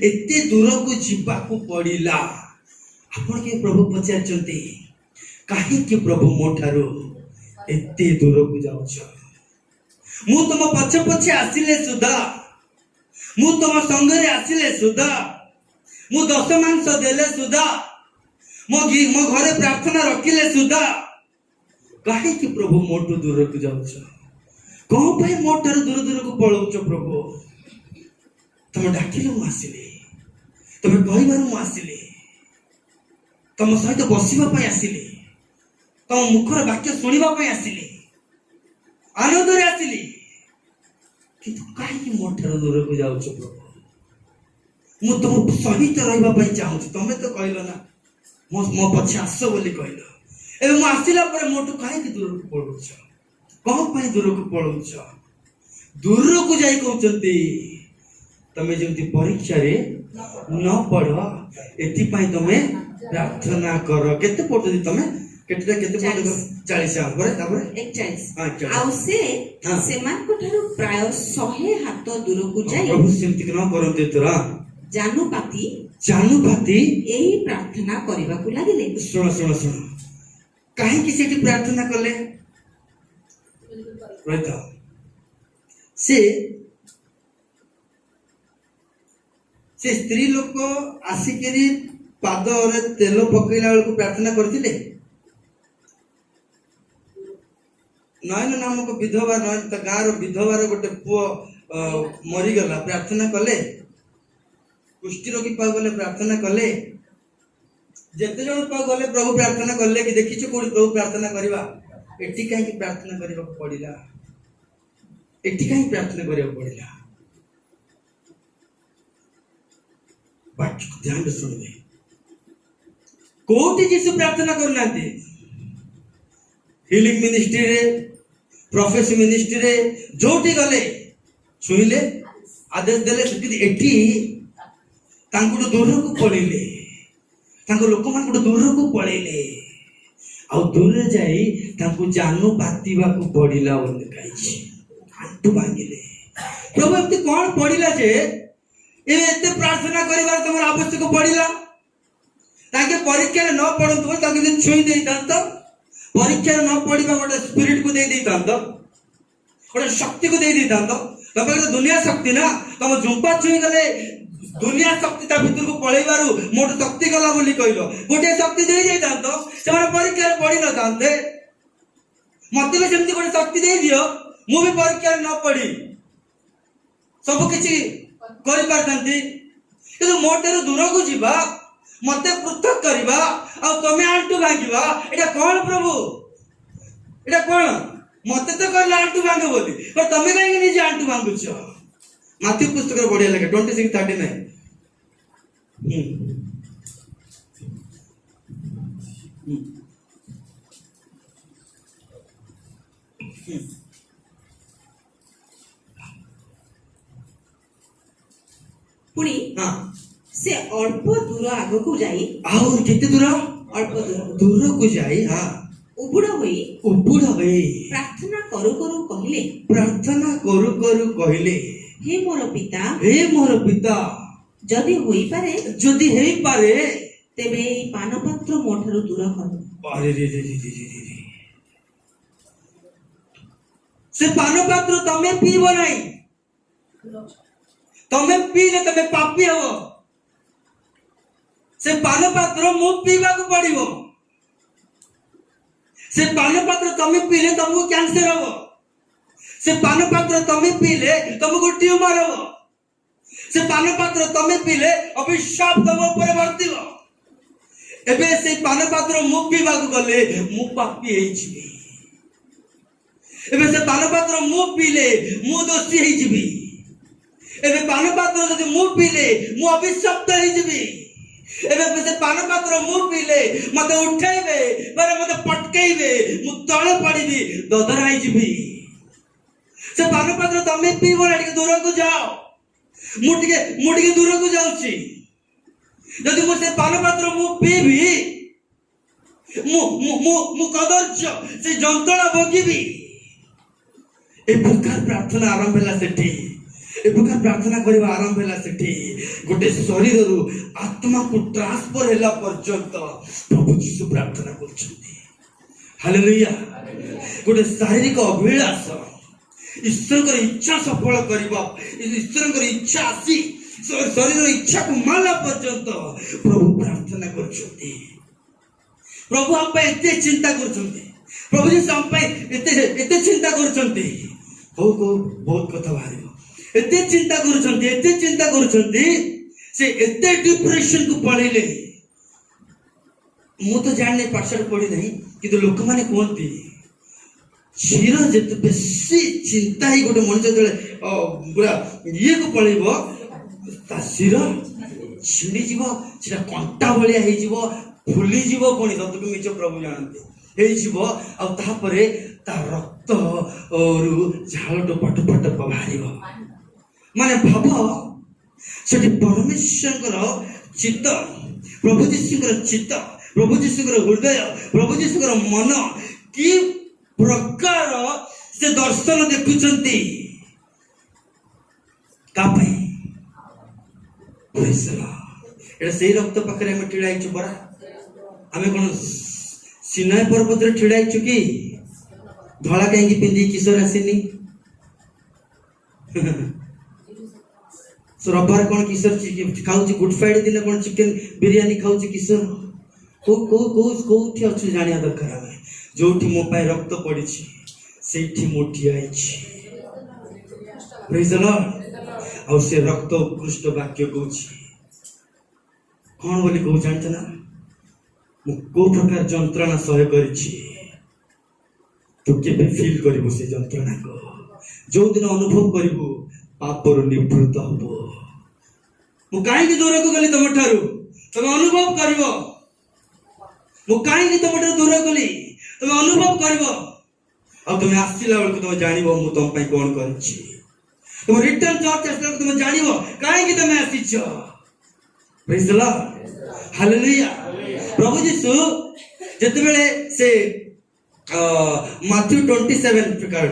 एते दूर को जीवा को पड़िला आपण के प्रभु पचारचंती कहीं प्रभु मो ठारू एते दूर को जाउछ मु तुम पछ पछे आसिले सुधा मु तुम संगरे आसिले सुधा मु 10 मांस देले सुधा मो घरे प्रार्थना रखिले सुधा कहीं प्रभु मोटू दूर को जाउछ कौन पाई मो ठारू दूर दूर को पळौछ प्रभु तुम डाकिले मु आसिले तुम कहबार मु आसिले तुम सहित बसिबा पई आसिले तुम मुखर वाक्य शुणिबा पई आसिले आनंदरे आसिले किंतु कहीं मो ठारू दूर को जाउछ प्रभु मु तुम सहित रहिबा पई चाहूछ तुम तो कहलो ना मो पछे आस बोली कहलो एबे मु आसिला पर मोटू कहीं दूर को पळौछ कौन पाई दूर को पळौछ दूर को जाई कहउचंती तमे जेमती परीक्षा रे न पढ़ एति पाई तमे प्रार्थना कर केते पढ़ती तमे केते केते पढ़ 40 आम पर तापर 41 आउ से मान को ठारू प्राय 100 हाथ दूर को जाई प्रभु सेमती न करते तोरा जानुपाती एही प्रार्थना करबा को लागिले सुन सुन सुन काहे कि सेठी प्रार्थना करले रहता से स्त्री लोक आसिकी पाद तेल पकईला बेलू प्रार्थना करथिले नयन नामक विधवा नयन गाँव विधवार गोटे पुओ मरीगला प्रार्थना कले कुष्ठी रोगी पाऊ गले प्रार्थना कले जेते जन पाऊ गले प्रभु प्रार्थना कले कि देखिछ कोडी प्रभु प्रार्थना करबा एठी काहे प्रार्थना करबा पड़िला एठी काहे प्रार्थना करबा पड़िला बात ध्यान से सुनबे कोटी जीसु प्रार्थना करनांती हिलिंग मिनिस्ट्री रे प्रोफेसी मिनिस्ट्री रे जोटी गले छुईले आदेश देले सेठी एठी तांकुडो दूर को पळेले तांको लोक मानकुडो दूर को पळेले आ दूर जाई तांको जानू पातीबा को पड़िला बोले काईछि आंटू भांगिले प्रभु एते कोन पड़िला जे एते प्रार्थना करिवार तमर आवश्यक पड़िला ताके परीक्षा रे न पड़ंतु ताके छुई देई तांत परीक्षा रे न पड़िबा गोटे स्पिरिट को देई तांत गोटे शक्ति को देई तांत तबे तो दुनिया शक्ति ना तम जुंपा छुई गले दुनिया शक्ति ता भीतर को पळेबारु मोट शक्ति गला बोली कहलो गोटे शक्ति देई जाई तांत से परीक्षा रे पड़ी न तांते मते भी सेमती गोटे शक्ति देई दियो मु भी परीक्षा रे न पड़ी सब किछि करि पारतांती किंतु मोटर दूर को जीवा मते पृथक करबा आ तमे आंटू भांगिबा एटा कोन प्रभु एटा कोन मते तो कहला आंटू भांगे बोली पर तमे काहे निजे आंटू भांगुछ माथि पुस्तक बढ़िया लगे 26:39 पुणी से अल्प दूर आग को जाई और केते दूर अल्प दूर को जाई उबुड़ा होई प्रार्थना करू करू कहले हे मोर पिता जदि होई पारे तेबे ई पानपात्र मोठरो दूर कर अरे रे से पानपात्र तमे पीबो नाही तमे पीले तमे पापी हो से पानपात्र मु पीबा को पड़िबो से पानपात्र तमे पीले तुमको कैंसर हो से पानपात्र तमे पीले तुमको ट्यूमर हो से पानपात्र तमे पीले अभिशाप तुम ऊपर वर्तिबो एबे से पानपात्र मु पीबा को गले मु पापी हेई छिबी एबे से पानपात्र मु पीले मु दोषी हेई छिबी एबे पानपात्र जदि मु पीले मु अभिशप्त हेई छिबी एबे से पान पात्र मु पीले मते उठेबे बारे मते पटकेइबे मु तळे पड़ीबी ददराई जीबी से पान पात्र तमे पीबो ना टिके दूर को जाओ मुटिके दूर को जाउची यदि मु से पान पात्र मु पीबी मु कदर्च से जंतरा भोगिबी ए प्रकार प्रार्थना आरंभ होला सेठी ए प्रकार प्रार्थना करबा आरंभ होला सेठी गोटे शरीर रु आत्मा को ट्रांसफर होला पर्यंत प्रभु यीशु प्रार्थना करछथि हालेलुया गोटे शारीरिक अभिलाष ईश्वर कर इच्छा सफल करबा ईश्वर कर इच्छा आसी शरीर इच्छा को माला पर्यंत प्रभु प्रार्थना करछथि प्रभु हम पे एते चिंता करछथि प्रभु जी हम पे एते चिंता करछथि हो को बहुत कथा बाहरिबो एते चिंता करुछंती से एते डिप्रेशन को पळेले मु तो जानने पाठशाला पढ़ी नहीं कि लोक माने कहती क्षीर जेते बेसी चिंता ही गोटे मनुष्य तले पूरा ये को पळेबो ता क्षीर छिड़ी जीवो सेटा कंटा भलिया हे जीवो फुली जीवो कोनी सतु मिछ प्रभु जानते हे जीवो आ ता परे ता रक्त और झाल टपट टपट बाहरिबो माने भाव सेठी परमेश्वर चित्त प्रभु जीशुकर चित्त प्रभु जीशुकर हृदय प्रभु जीशुकर मन कि प्रकार से दर्शन देखुचंती का पई प्रेज द लॉर्ड एटा सेही रक्त पाखरे हम ठिड़ाई छु बरा हमें कोन सिनाई पर्वत रे ठिड़ाई छु कि धळा काई पिंदी किशोर आसीनी सो रबार कौन किशोर खाऊची गुड फ्राइडे दिन कौन चिकन बिरयानी खाऊची किशोर को को को कोठी अछि जानिया दरकार हमें जोठी मो पाए रक्त पड़िछि सेठी मोठी आइछि प्रेज द लॉर्ड और से रक्त उत्कृष्ट वाक्य कहछि कौन बोली कहू जानत ना मु को प्रकार जंत्रणा सह करिछि तो केबे फील करिवो से जंत्रणा को जो दिन अनुभव करिवो पापर निवृत्त हबो मु काई दूर को गली तुम ठारू तुम अनुभव करिवो मु काई तुम ठारू दूर गली तुम अनुभव करिवो अब तुम आसीला बेल तुम जानिबो मु तुम पई कोन करछि तुम रिटर्न चर्च आसला तुम जानिबो काई तुम आसीछ प्रेज द लॉर्ड हालेलुया प्रभु यीशु जते बेले से माथ्यू 27 प्रकार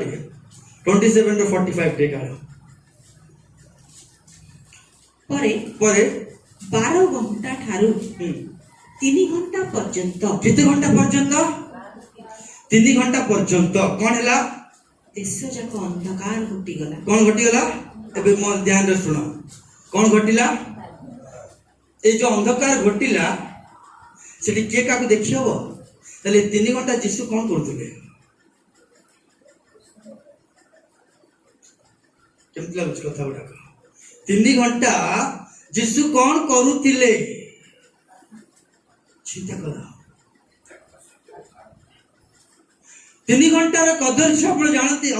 27 रो 45 टे काढ परे परे 12 घंटा ठारू 3 घंटा पर्यंत केते घंटा पर्यंत 3 घंटा पर्यंत कोन हैला देश जाक अंधकार घटी गला कोन घटी गला एबे मो ध्यान रे सुनो कोन घटिला ए जो अंधकार घटिला सेठी के काको देखि हबो तले 3 घंटा यीशु कोन करथुले केमति लागछ कथा उडा 3 घंटा यीशु कौन करुतिले चिंता करो 3 घंटा रे कदर छपड़ जानती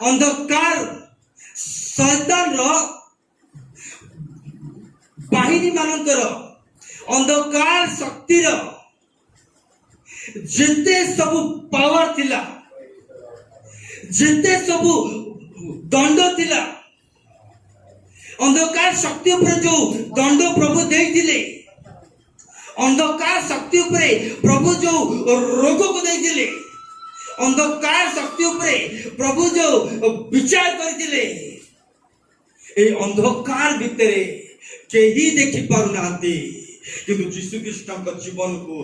अंधकार शैतान रो बाहिनी मानकर अंधकार शक्ति रो जेते सब पावर थिला जेते सब दंड थिला अंधकार शक्ति ऊपर जो दंड प्रभु देइथिले अंधकार शक्ति ऊपर प्रभु जो रोग को देइथिले अंधकार शक्ति ऊपर प्रभु जो विचार करथिले ए अंधकार भितरे केही देखि पारु नांती किंतु यीशु कृष्ण का जीवन को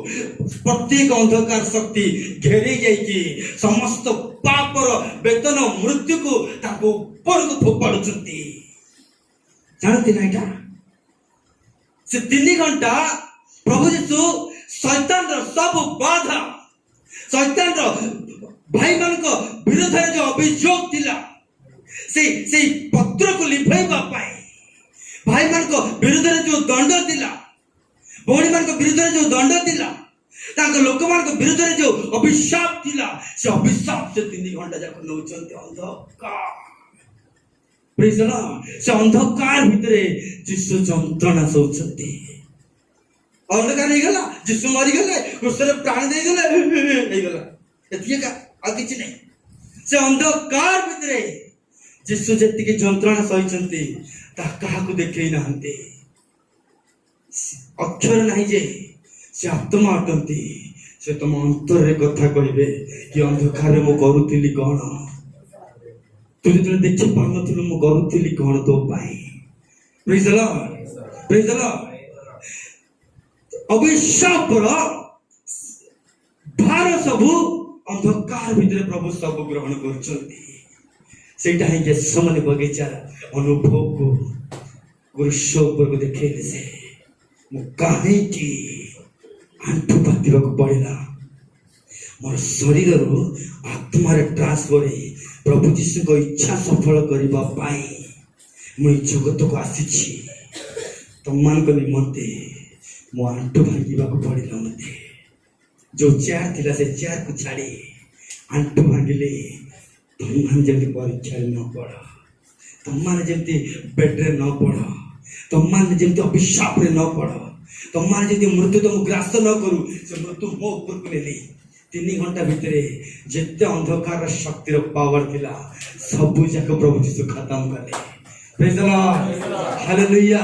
प्रत्येक अंधकार शक्ति घेरे जाइकी समस्त पापर वेतन मृत्यु को ताको ऊपर को फोपाडुचंती जानती ना एटा से 3 घंटा प्रभु यीशु शैतान रो सब बाधा शैतान रो भाई मान को विरोध रे जो अभियोग थिला से पत्र को लिभाइबा पाए भाई मान को विरोध रे जो दंड थिला भौणी मान को विरोध रे जो दंड थिला तांको लोक मान को विरोध रे जो अभिशाप थिला से अभिशाप से 3 घंटा जाक नौचंती अंधकार प्रेज द लॉर्ड से अंधकार भितरे जीसु जंत्रणा सोचती अंधकार नहीं गला जीसु मरी गले क्रूसरे प्राण दे गले नहीं गला एतिके का आ किछि नहीं से अंधकार भितरे जीसु जति के जंत्रणा सहिचंती ता काहा को देखै नाहंती अक्षर नहीं जे से आत्मा अटंती से तुम अंतर रे कथा कहबे कि अंधकार मु करूतिली कोन तू जो देखि पानथिलु मु करूतिली कोन तो पाई प्रेज द लॉर्ड अभिशाप भार सबु अंधकार भितर प्रभु सब ग्रहण करछंती सेटा ही के समन बगीचा अनुभव को गुरुश ऊपर को देखैले से मु काहे की आंठू पातिबाक पड़िला मोर शरीर रु आत्मा रे ट्रांसफर प्रभु जीशु को इच्छा सफल करबा पाई मु जगत को आसीछि तमान को निमंते मो आंठू भांगिबाक पड़िला मते जो चेयर थिला से चेयर को छाड़ी आंठू भांगिले तुम जल्दी परीक्षा न पड़ तुम जल्दी बेड रे न पड़ तुम जल्दी अभिशाप रे न पड़ तुम जल्दी मृत्यु तुम ग्रास न करू से मृत्यु मो ऊपर को लेली 3 घंटा भितरे जिते अंधकार शक्तिर पावर थिला सब जाक प्रभु जीसु खत्म कले प्रेज द लॉर्ड हालेलुया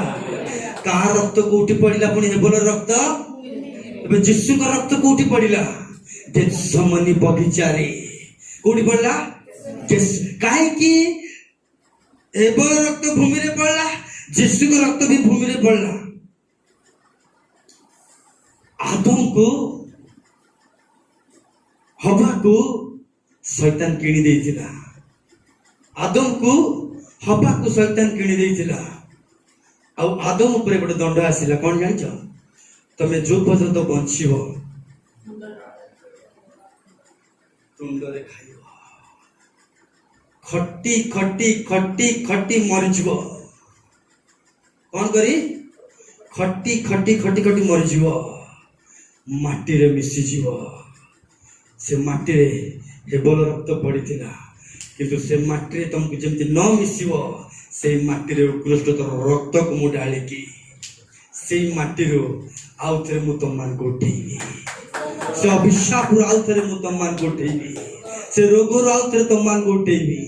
का रक्त कोठी पड़िला पुनी हेबल रक्त तबे जीसु का रक्त कोठी पड़िला गेत्सेमनी बगीचा रे कोठी पड़ला काहे की हेबल रक्त भूमि रे पड़ला जीसु का रक्त भी भूमि रे पड़ला आदम को हवा को शैतान किणी देइथिला आदम को हवा को शैतान किणी देइथिला आ आदम ऊपर गोटे दंड आसिला कोन जानिछ तमे जो पर्यंत बंचिबो तुंडरे खाइबो खट्टी खट्टी खट्टी खट्टी मरिଯିबो कोन करी खट्टी खट्टी खट्टी खट्टी मरिଯିबो माटी रे मिसी जीवो से माटी रे हेबल रक्त पड़ीथिला किंतु से माटी रे तुमको जेमति न मिसिबो से माटी रे उत्कृष्टतर रक्त को मु डाली की से माटी रो आउ थरे मु तमान गोठेबी से अभिशाप रो आउ थरे मु तमान गोठेबी से रोग रो आउ थरे तमान गोठेबी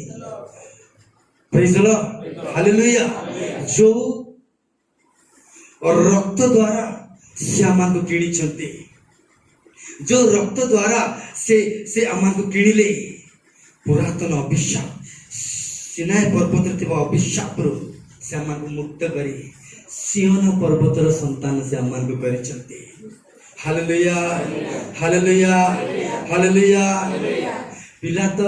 प्रेज द लॉर्ड हालेलुया जो और रक्त द्वारा से आमान को किणी छंती जो रक्त द्वारा से आमान को किणिले पुरातन अभिशाप सिनाई पर्वत रे थिबा अभिशाप रो से आमान को मुक्त करी सियोन पर्वत रो संतान से आमान को करि छंती हालेलुया हालेलुया हालेलुया पिलात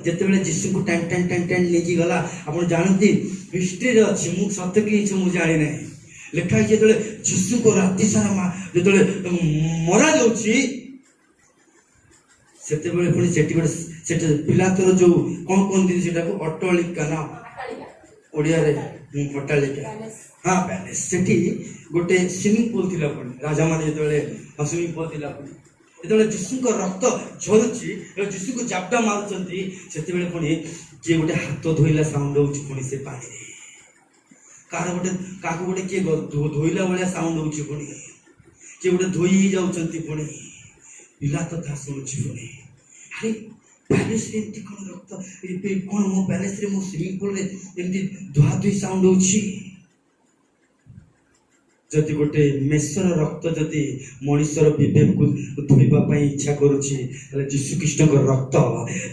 जेते बेले यीशु को टन टन टन टन लेजी गला आपण जानती हिस्ट्री रे अछि मु सत्य कि मु जानि नै लेखा जेते यीशु को राति सारा जेते मरा जाउची सेते बेले पुनी सेटी बेले सेटे पिलातर जो कोन दिन सेटा को अट्टालिका ना ओडिया रे अट्टालिका हां पैलेस सेठी गोटे स्विमिंग पूल थिला पुनी राजा माने जेते बेले स्विमिंग पूल थिला पुनी जेते बेले यीशु को रक्त झरुची यीशु को जापटा मारुचंती सेते बेले पुनी जे गोटे हाथ धोइला साउंड होउची पुनी से पानी रे कार गोटे काको गोटे के धोइला वाला साउंड होउची पुनी के गोटे धोई ही जाउचंती पुनी पिला तो था सुनुची पुनी अरे पैलेस रे एंती कोन रक्त कोन मो पैलेस रे मो स्विमिंग पूल रे एंती धुआ धुई साउंड होउची जति गोटे मेसर रक्त जति मनुष्यर विवेक को धोइबा पई इच्छा करूची हले यीशु कृष्ण को रक्त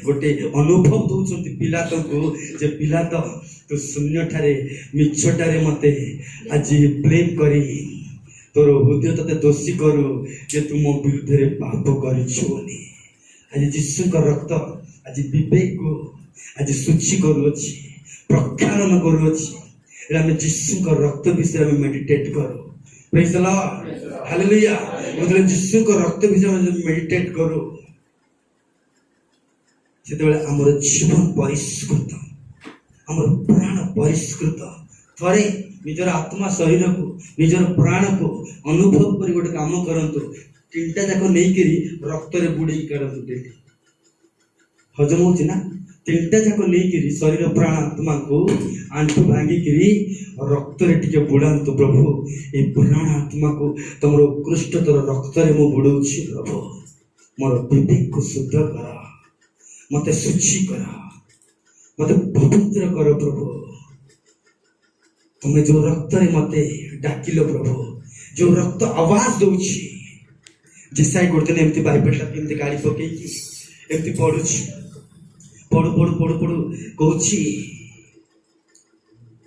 गोटे अनुभव दोउचंती पिलात को जे पिलात तो शून्य ठारे मिछटारे मते आज ब्लेम करी तोर हृदय तते दोषी करू जे तुम विरुद्ध रे पाप करिछु बोली आज यीशु का रक्त आज विवेक को आज सूची करू अछि प्रक्षालन करू अछि हम यीशु का रक्त विषय में मेडिटेट करू प्रेज द लॉर्ड हालेलुया मतलब यीशु का रक्त विषय में मेडिटेट करू सेतेबेले हमर जीवन परिष्कृत हमर प्राण परिष्कृत थरे निजर आत्मा शरीर को निजर प्राण को अनुभव करी गोटे काम करंतु तीनटा जाक नहीं करी रक्त रे बुड़े करंतु डेली हजम होची ना तीनटा जाक नहीं शरीर प्राण आत्मा को आंठू भांगिकी रक्त टिके बुड़ातु प्रभु ये प्राण आत्मा को तुम उत्कृष्टतर रक्त मु बुड़ौछि प्रभु मोर विवेक को शुद्ध कर मते शुचि कर मते पवित्र कर प्रभु तुम्हें जो रक्त मते डाकिल प्रभु जो रक्त आवाज दौछि जिसाई करते एमती बाइबल एमती गाड़ी पकई एमती पढ़ुछि पढ़ु पढ़ु पढ़ु पढ़ु कहूछि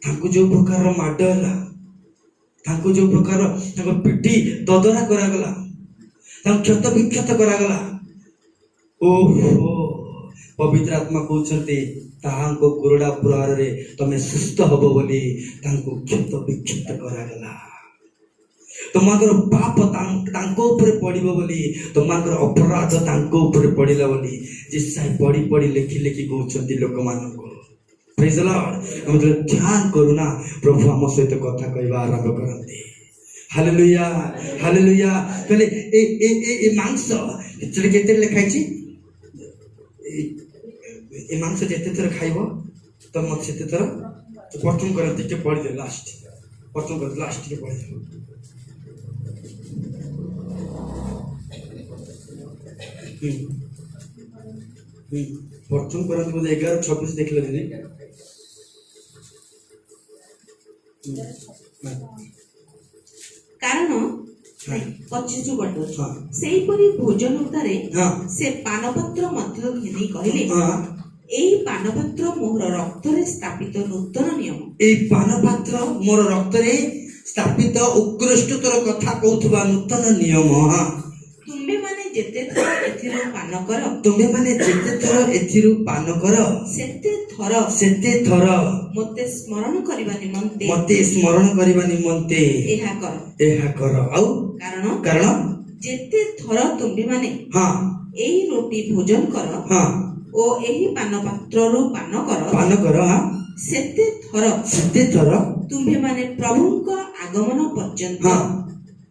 तांको जो प्रकार माड है तांको जो प्रकार तांको पिटी ददरा करागला तांको क्षत विक्षत करागला ओहो पवित्र आत्मा कहते तांको कुरडा प्रहार रे तमे सुस्थ हबो बोली तांको क्षत विक्षत करागला तुमाकर पाप तांको ऊपर पड़िबो बोली तुमाकर अपराध तांको ऊपर पड़िला बोली जिसाई पड़ी पड़ी लेखि लेखि कहउछंती लोक मानको प्रेज द लॉर्ड हम ध्यान करूना प्रभु हम सहित कथा कहबा आरंभ करंती हालेलुया हालेलुया कहले ए ए ए ए मांस एतले केते लिखाई छी ए मांस जेते थर खाइबो त मत सेते थर प्रथम करंती के पढ़ि दे लास्ट प्रथम कर लास्ट के पढ़ि दे प्रथम करंती बोले 11:26 देख ले दीदी कारण 25 जो बटो सेही परी भोजन उतारे से पानपत्र मध्य घिनी कहले एई पानपत्र मोर रक्त रे स्थापित नूतन नियम एई पानपत्र मोर रक्त रे स्थापित उत्कृष्टतर कथा कहउथबा नूतन नियम तुम्बे माने जेते थर एथिरो पान कर तुम्बे माने जेते थर एथिरो पान कर सेते थर मते स्मरण करिबा निमंते एहा कर आउ कारण जेते थर तुम्बे माने एही रोटी भोजन कर ओ एही पान पात्र रो पान कर सेते थर तुम्बे माने प्रभुଙ୍କ आगमन पर्यंत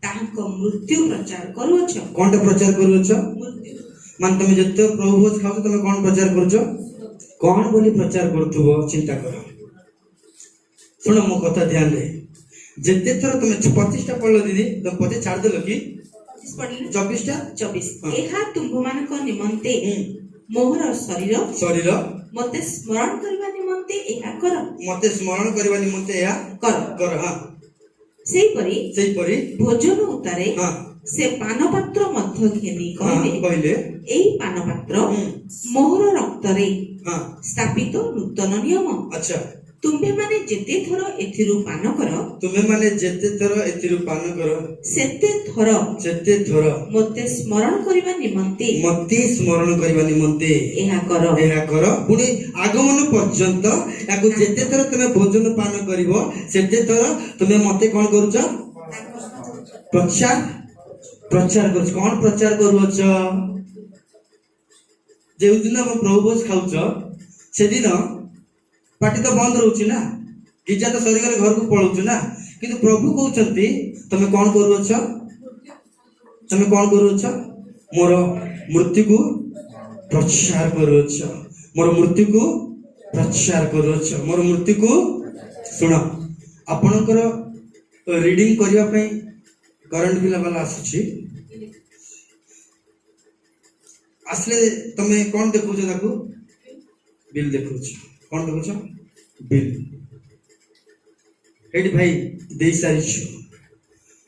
तांको मृत्यु प्रचार करूछ कोनटा प्रचार करूछ मृत्यु मान तुम जते प्रभु भोज खाओ तुम कोन प्रचार करूछ कोन बोली प्रचार करथुबो चिंता कर सुनो मो कथा ध्यान दे जते थर तुम 25 टा पढ़लो दीदी तुम 25 छाड़ देलो कि 24 टा 24 एहा तुम मानक निमंते मोहर शरीर मते स्मरण करबा निमंते एहा कर मते स्मरण करबा निमंते एहा कर हां सेही परी भोजन उतारे से पानपत्र मध्य घेनी कहले एई पानपत्र मोहर रक्त रे स्थापित नूतन नियम अच्छा तुम्बे माने जेते थर एथिरु पान कर सेते थर मते स्मरण करबा निमंते एहा कर पुणी आगमन पर्यंत याको जेते थर तुमे भोजन पान करिवो सेते थर तुमे मते कोन करूछ प्रचार करूछ कोन प्रचार करूछ जे दिन हम प्रभु भोज खाउछ से दिन पार्टी तो बंद रोची ना गिजा तो सरी गले घर को पळौछ ना किंतु प्रभु कहउछंती तमे कोन करूछ मोर मृत्यु को प्रचार करूछ मोर मृत्यु को सुन आपनकर रीडिंग करिया पई करंट बिल वाला आसुची आसले तमे कोन देखुछ ताकू बिल देखुछ कोन देखुछ बिल एडी भाई देई सारिछ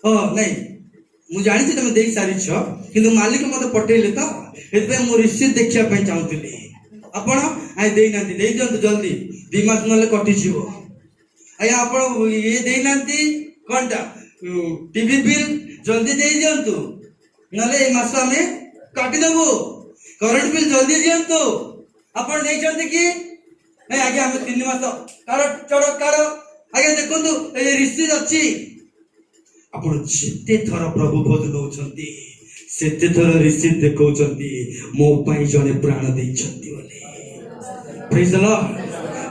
नहीं मु जानि तुम देई सारिछ किंतु मालिक मते पटेले तो एते मु रिसीव देखिया पई चाहूतली आपण आइ देई नांती देई जंतु जल्दी 2 मास नले कटि जीवो आया आपण ये देई नांती कोनटा टीवी बिल जल्दी देई जंतु नले ए मास हमें काटि देबो करंट बिल जल्दी दियंतु आपण देई जंतु की नहीं आगे हमें 3 मास काढ़ आगे देखो रिसीव अच्छी आपण जेते थर प्रभु भोज दउछंती सेते थर रिसीव देखौछंती मो पई जने प्राण देइछंती बोले praise the Lord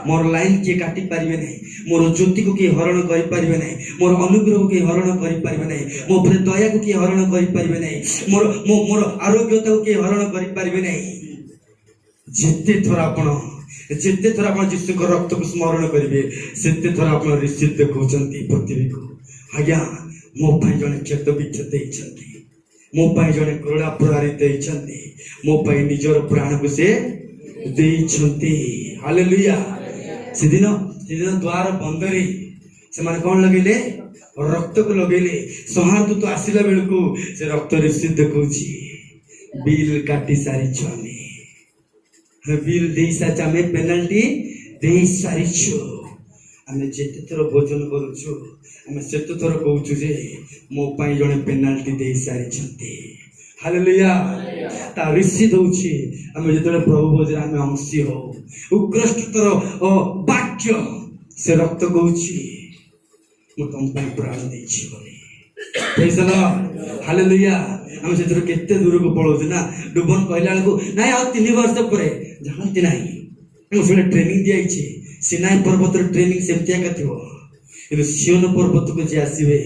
more line के काटी पारिबे नहीं मोर ज्योति को के हरण करि पारिबे नहीं मोर अनुग्रह को के हरण करि पारिबे नहीं मो प्रे दया को के हरण करि पारिबे नहीं मोर आरोग्यता को के हरण करि पारिबे नहीं जेते थर आपण जिते थर आप जीशु रक्त को स्मरण करेंगे सेते थर आप रिसीव देखते पृथ्वी को आज्ञा मो जड़े क्षत विक्षत मो जड़े क्रोड़ा प्रहारित मो निजर प्राण को से हालेलुया सेदिन द्वार बंदरी से माने कौन लगेले रक्त को लगेले सौहार्द तो आसिला बेलू से रक्त रिसीव देखुची बिल काटी सारी छने बिल दे सारी आम पेनाल्टी दे सारी आम जिते थर भोजन करुचु आम से थर कहूँ जे मो जड़े पेनाल्टी दे सारी हालेलुया ता रिसीव होउची आम जो प्रभु भोज आम अंशी हो उत्कृष्टतर वाक्य से रक्त कहूची मु तुम प्राण देछि बोली प्रेज द लॉर्ड हालेलुया हम से केते दूर को पळौ ना डुबन कहला को नाही आ 3 वर्ष परे जानती नाही हम सुले ट्रेनिंग दिया छी सिनाई पर्वत ट्रेनिंग सेमतिया का थिवो ए सियोन पर्वत को जे आसीबे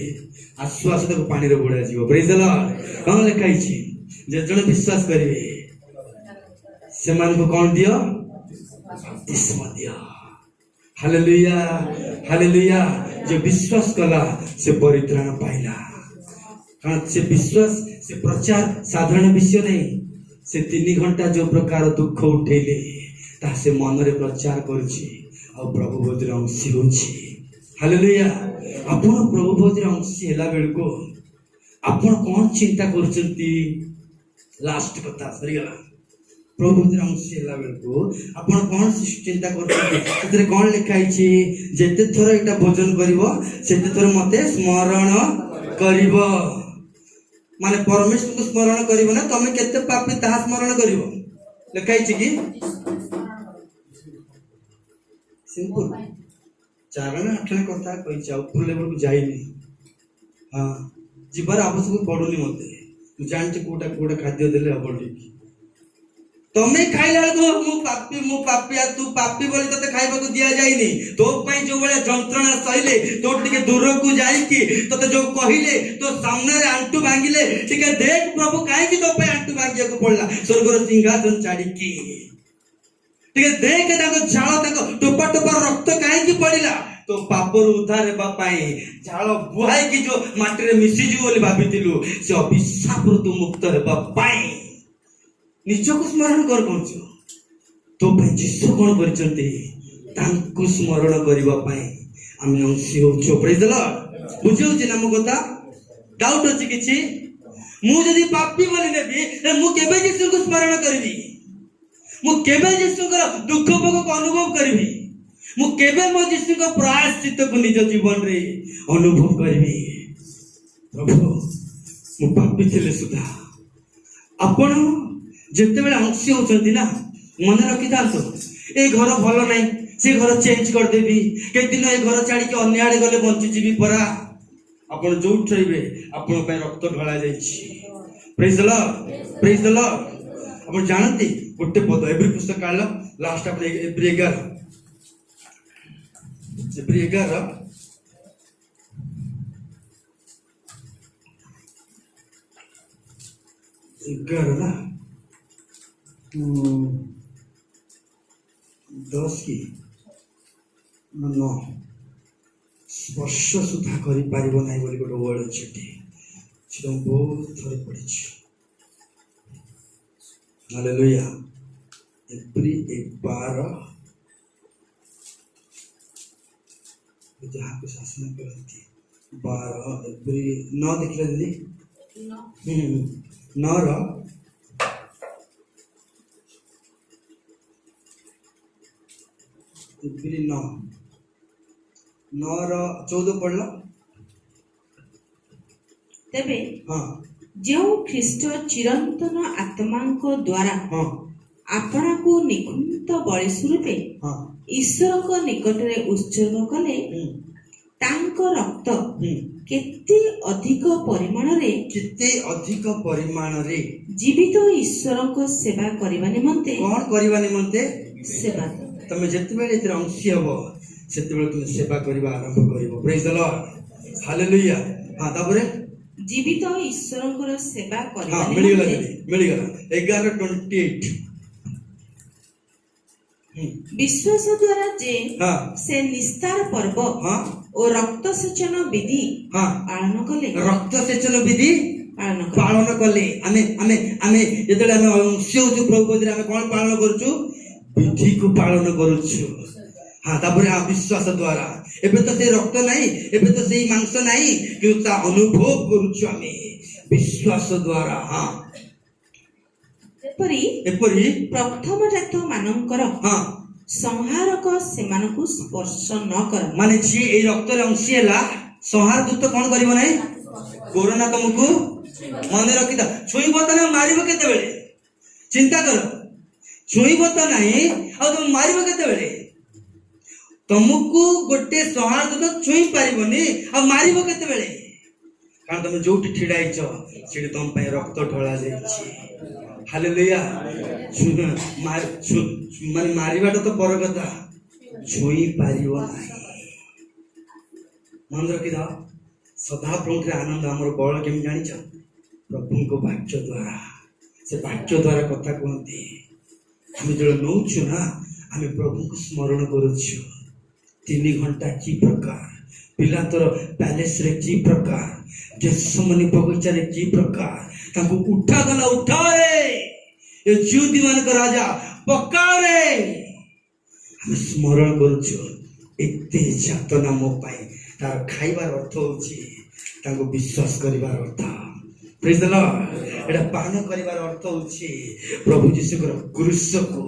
आश्वास तक पानी रे बुडा जीवो प्रेज द लॉर्ड कोन लिखाई छी जे जण विश्वास करिवे से मान को कोन दियो बपतिस्मा दियो हालेलुया हालेलुया जो विश्वास कला से परित्राण पाइला कारण से विश्वास से प्रचार साधारण विषय नहीं से 3 घंटा जो प्रकार दुख उठेले ता से मन रे प्रचार करछि और प्रभु भोजर अंशी होछि हालेलुया आपण प्रभु भोजर अंशी हैला बेलको आपण कोन चिंता करछंती लास्ट कथा सरी गला प्रभु भोजर अंशी हैला बेलको आपण कोन चिंता करछंती सेतरे कोन लिखाई छी जेते थोर एटा भोजन करिवो सेते थोर मते स्मरण करिवो माने परमेश्वर को स्मरण करिवो ना तमे केते पापी ताहा स्मरण करिवो लिखाई छी कि सिंपल चारण आठने कथा कहि जाऊ ऊपर लेवल को जाइनी हां जीवार आवश्यक पडुनी मते तू जानते कोटा खाद्य देले हबडी तमे खाइला को मु पापी आ तू पापी बोली तते खाइबा को दिया जाइनी तो पई जो बळे जंत्रणा सहिले तो टिके दूर को जाई कि तते जो कहिले तो सामने रे आंटू भांगिले टिके देख प्रभु काहे कि तो पई आंटू भांगिया को पड़ला स्वर्ग रो सिंहासन छाडी की टिके देख ताको झाळ ताको टोपा टोपा रक्त काहे कि पड़िला तो पापर उद्धार हेबा पाई झाळ बुहाई कि जो माटी रे मिसी जी बोली भाबितिलु से अभिशाप रु तू मुक्त हेबा पाई निजको स्मरण कर पहुंचो तो भाई जीसु कोन करचंती तांको स्मरण करबा पाई हम अंशी होचो प्रेज द लॉर्ड बुझौ जे नाम कथा डाउट अछि किछि मु जदी पापी बोली नेबी त मु केबे जीसु को स्मरण करबी मु केबे जीसु को दुख भोग को अनुभव करबी मु केबे मो जीसु को प्रायश्चित को निज जीवन रे अनुभव करबी प्रभु मु पापी थिले सुधा आपण जिते बेले अंशी होचंती ना मन रखी थांतो ए घर भलो नाही से घर चेंज कर देबी के दिन ए घर छाड़ी के अन्य आड़े गले बंची जीवी परा आपण जो उठइबे आपण पे रक्त ढळा जाईछि प्रेज द लॉर्ड आपण जानती गोटे पद एब्री पुस्तक काढला लास्ट आपण एब्री 11 ना 10 की 9 स्पर्श सुधा करि पारिबो नाही बोली गोटे वर्ड अछि से बहुत थोड़े पड़ी हालेलुया एप्री 12 जहाँ को शासन करती 12 एप्री 9 देखले दीदी 9 रो एप्री 9 रो 14 पढ़लो तेबे हाँ जो ख्रीष्ट चिरंतन आत्मांको द्वारा हाँ आपना को निकुंत बलि स्वरूपे हाँ ईश्वर को निकट रे उत्सर्ग कले तांको रक्त केते अधिक परिमाण रे जीवित ईश्वर को सेवा करबा निमंते कौन करबा निमंते सेवा तमे जति बेले इतर अंशी हबो सेति बेले तुम सेवा करबा आरंभ करबो प्रेज द लॉर्ड हालेलुया हां तापरे जीवित ईश्वर को सेवा करबा हां मिली गला 11:28 विश्वास द्वारा जे हाँ से निस्तार पर्व हाँ और रक्त सेचन विधि हाँ पालन कले रक्त सेचन विधि पालन कले। पालन कले आमे आमे आमे जेतेले आमे अंश होछु प्रभु पदरे आमे कोन पालन करूछु विधि को पालन करूछु हाँ तापर आ विश्वास द्वारा एबे तो से रक्त नाही एबे तो से मांस नाही कि ता अनुभव करूछु आमे विश्वास द्वारा हाँ एपरि एपरि प्रथम जात मानकर हाँ संहारक सेमानकु स्पर्श न कर माने जी ए रक्त रे अंशी हैला संहार दूत कोन करिवो नाही कोरोना तुमको मन रखिता छुईब तो ना मारिब केते बेले चिंता कर छुईब तो नहीं आ तुम मारिब केते बेले तुमको गोटे संहार दूत छुई पारिबनी आ मारिब केते बेले कारण तुम जोठी ठिडाइछ सेठी तुम पे रक्त ढळा जाईछि हालेलुया माने मारिबाटा तो पर कथा छुई पारिबो नाही मन रखिदा सदा प्रभु आनंद आमर बल केमी जान प्रभु को वाक्य द्वारा से वाक्य द्वारा कथा कहते आम जो नौचु ना आम प्रभु को स्मरण करुचु 3 घंटा की प्रकार पिलातर पैलेस रे की प्रकार गेत्सेमनी बगीचा रे की प्रकार ताको उठा गला उठा रे ये ज्योति मान का राजा पक्का रे हम स्मरण करुचु एते जातना मो पाई तार खाइबार अर्थ होची ताको विश्वास करिबार अर्थ प्रेज द लॉर्ड एटा पान करिबार अर्थ होची प्रभु यीशु को क्रूस को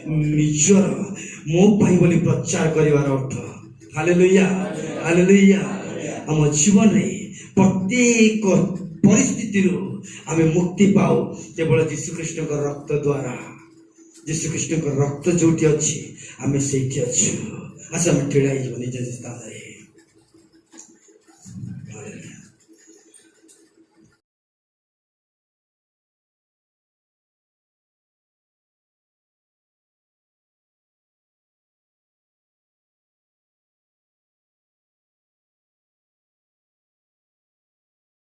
निजर मो पाई बोली प्रचार करिबार अर्थ हालेलुया हालेलुया हम जीवन रे प्रत्येक परिस्थिति रो हमें मुक्ति पाओ केवल यीशु कृष्ण का रक्त द्वारा यीशु कृष्ण का रक्त जोटी अछि हमें सेठी अछि अच्छा हम ठेड़ाई निज स्थान रे